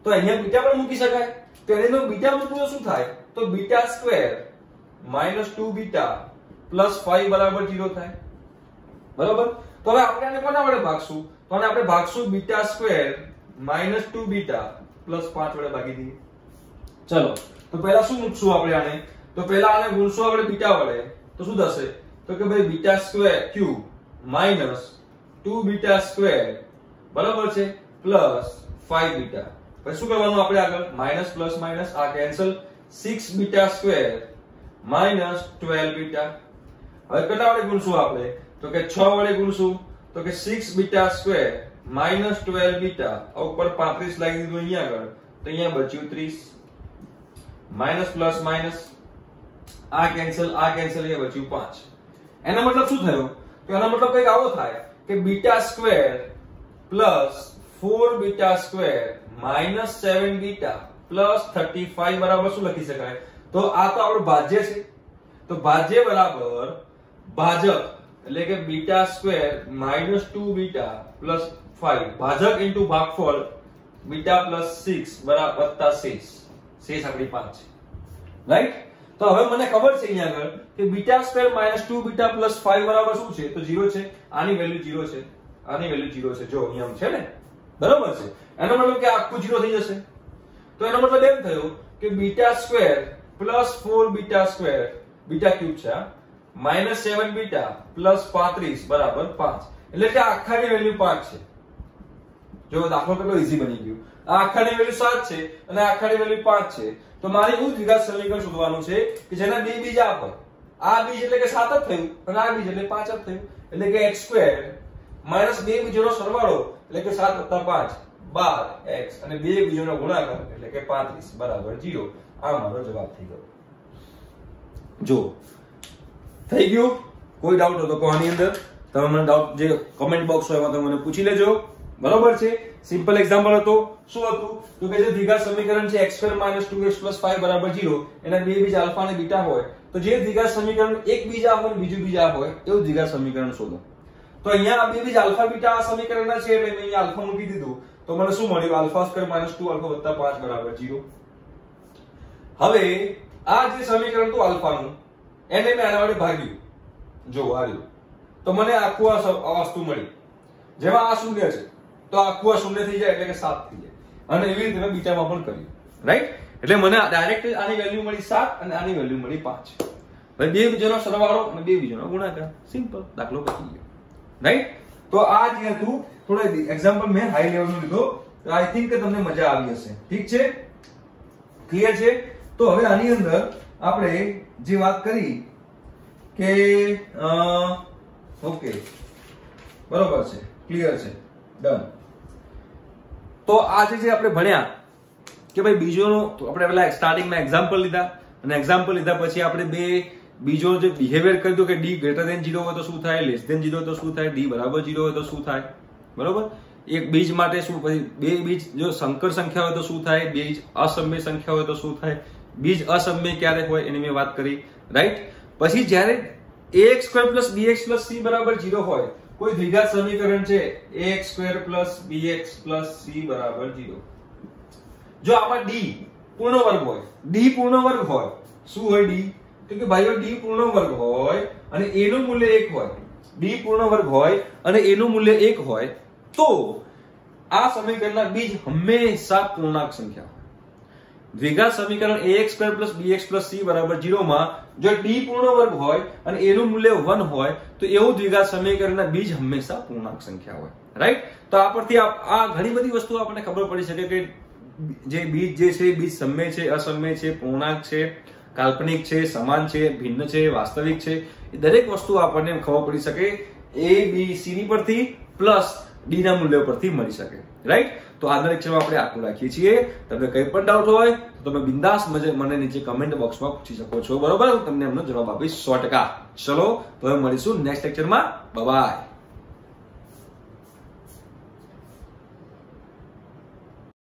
તો અહીંયા બીટા પણ મૂકી શકાય. તો એનો બીટા મૂકવું તો શું થાય? તો beta square minus 2 beta plus 5 બરાબર 0 થાય. બરાબર. તો હવે આપણે આને કોના વડે ભાગશું? તો આને આપણે ભાગશું beta square minus 2 beta plus 5 વડે ભાગી દઈએ. ચલો તો પહેલા શું મૂકશું આપણે આને? તો પહેલા આને ગુણશું આપણે બીટા વડે, તો શું થશે? તો કે ભાઈ beta square cube minus 2 beta square બરાબર છે પ્લસ 5 બીટા. પછી શું કરવાનું આપણે આગળ? માઇનસ પ્લસ માઇનસ આ cancel, 6 beta square minus 12 beta. હવે કેટલા વડે ગુણશું આપણે? તો કે 6 વડે ગુણશું, તો કે 6 બીટા સ્ક્વેર માઇનસ 12 બીટા ઉપર 35 લાગી દીધું અહીંયા આગળ, તો અહીંયા બચ્યું 30. માઇનસ પ્લસ માઇનસ આ કેન્સલ એ બચ્યું 5. એનો મતલબ શું થયો? તો એનો મતલબ કંઈક આવો થાય કે beta square plus 4 beta square minus 7 beta plus 35 બરાબર શું લખી શકાય? તો આ તો આપણું ભાજ્ય છે, તો ભાજ્ય બરાબર ભાજક એટલે કે beta square minus 2 beta plus 5 ભાજક ઇન્ટુ ભાગફળ બીટા પ્લસ 6 બરાબર વત્તા 6 આપણી 5 છે. રાઈટ. તો હવે મને ખબર છે અહીંયા આગળ કે beta square minus 2 beta plus 5 બરાબર શું છે? તો 0 છે. આની વેલ્યુ 0 છે, આની વેલ્યુ 0 છે. જો અહીંયા છે ને, બરાબર છે. એનો મતલબ કે આખું 0 થઈ જશે. તો એનો મતલબ એમ થયો કે beta square plus 4 beta square beta cube છે માઇનસ 7 બીટા પ્લસ 35 બરાબર 5. એટલે કે આખાની વેલ્યુ 5 છે. જો દાખલો કેટલો ઈઝી બની ગયો. આ આખાની વેલ્યુ 7 છે અને આખાની વેલ્યુ 5 છે. તો મારે એવું દ્વિઘાત સમીકરણ શોધવાનું છે કે જેના બે બીજ આપે. આ બીજ એટલે કે 7 જ થયું અને આ બીજ એટલે 5 જ થયું. એટલે કે x² માઈનસ બે બીજોનો સરવાળો એટલે કે 7 + 5 12x અને બે બીજોનો ગુણાકાર એટલે કે 35 બરાબર 0. આ મારો જવાબ થઈ ગયો. જો થઈ ગયું. કોઈ ડાઉટ હોય તો કહો આની અંદર. તમે મને ડાઉટ જે કમેન્ટ બોક્સ હોય એમાં તમે મને પૂછી લેજો. બરાબર છે. સિમ્પલ એક્ઝામ્પલ હતો. શું હતું? તો કે જે દ્વિઘાત સમીકરણ છે x² - 2x + 5 બરાબર 0 એના બે બીજ આલ્ફા અને બીટા હોય તો જે દ્વિઘાત સમીકરણ એક બીજ આ હોય બીજું બીજ આ હોય એવું દ્વિઘાત સમીકરણ શોધો. તો અહીંયા આ બે બીજ આલ્ફા બીટા આ સમીકરણના છે એટલે મેં અહીંયા આલ્ફા મૂકી દીધું તો મને શું મળ્યું? α² - 2α + 5 બરાબર 0. હવે આ જે સમીકરણ હતું આલ્ફાનું એને મેં આના વડે ભાગ્યું. જો આ રહ્યું તો મને આખું આ વસ્તુ મળી. જેમાં આ શૂન્ય છે તો આખું આ શૂન્ય થઈ જાય એટલે કે 7 થઈ જાય. અને એવી રીતે મેં બીટામાં પણ કર્યું. રાઈટ. એટલે મને ડાયરેક્ટ આની વેલ્યુ મળી 7 અને આની વેલ્યુ મળી 5. હવે બે બીજોનો સરવાળો અને બે બીજોનો ગુણાકાર. સિમ્પલ દાખલો પતી ગયો. રાઈટ. તો આ જે હતું થોડો એક્ઝામ્પલ મેં હાઈ લેવલનું લીધો. આઈ થિંક કે તમને મજા આવી હશે. ઠીક છે? ક્લિયર છે? તો હવે આની અંદર આપણે જે વાત કરી કે ઓકે બરોબર છે, ક્લિયર છે, ડન. તો આજે જે આપણે ભણ્યા કે ભાઈ બીજોનો તો આપણે પહેલા સ્ટાર્ટિંગમાં એક્ઝામ્પલ લીધા અને એક્ઝામ્પલ લીધા પછી આપણે બે બીજો જે બિહેવિયર કર્યું કે d > 0 હોય તો શું થાય, <0 હોય તો શું થાય, d = 0 હોય તો શું થાય. બરોબર. એક બીજ માટે શું, પછી બે બીજ જો સંકર સંખ્યા હોય તો શું થાય, બીજ અસમય સંખ્યા હોય તો શું થાય, બીજ અસમય ક્યારે હોય એની મેં વાત કરી. રાઈટ. પછી જ્યારે ax² + bx + c બરાબર 0 હોય કોઈ દ્વિઘાત સમીકરણ છે ax² + bx + c બરાબર 0. જો આમાં d પૂર્ણ વર્ગ હોય, d પૂર્ણ વર્ગ હોય શું હોય d? તો કે ભાઈઓ d પૂર્ણ વર્ગ હોય અને a નું મૂલ્ય 1 હોય, d પૂર્ણ વર્ગ હોય અને a નું મૂલ્ય 1 હોય તો આ સમીકરણના બીજ હંમેશા પૂર્ણાંક સંખ્યા હોય. દ્વિઘાત સમીકરણ ax² + bx + c બરાબર 0 માં જો d પૂર્ણ વર્ગ હોય અને a નું મૂલ્ય 1 હોય તો એવું દ્વિઘાત સમીકરણના બીજ હંમેશા પૂર્ણાંક સંખ્યા હોય. રાઈટ. તો આ પરથી આ ઘણી બધી વસ્તુઓ આપણને ખબર પડી શકે કે જે બીજ જે છે બીજ સમય છે, અસમય છે, પૂર્ણાંક છે, કાલ્પનિક છે, સમાન છે, ભિન્ન છે, વાસ્તવિક છે. એ દરેક વસ્તુ આપણને ખબર પડી શકે a b c ની પરથી પ્લસ d ના મૂલ્ય પરથી મળી શકે. રાઈટ. તો આજના લેક્ચરમાં આપણે આટલું રાખીએ છીએ. તમને કંઈ પણ ડાઉટ હોય તો તમે બિંદાસ મને નીચે કમેન્ટ બોક્સમાં પૂછી શકો છો. બરોબર. હું તમને એમનો જવાબ આપીશ 100%. ચલો તો હવે મળીશું નેક્સ્ટ લેક્ચરમાં. Bye bye.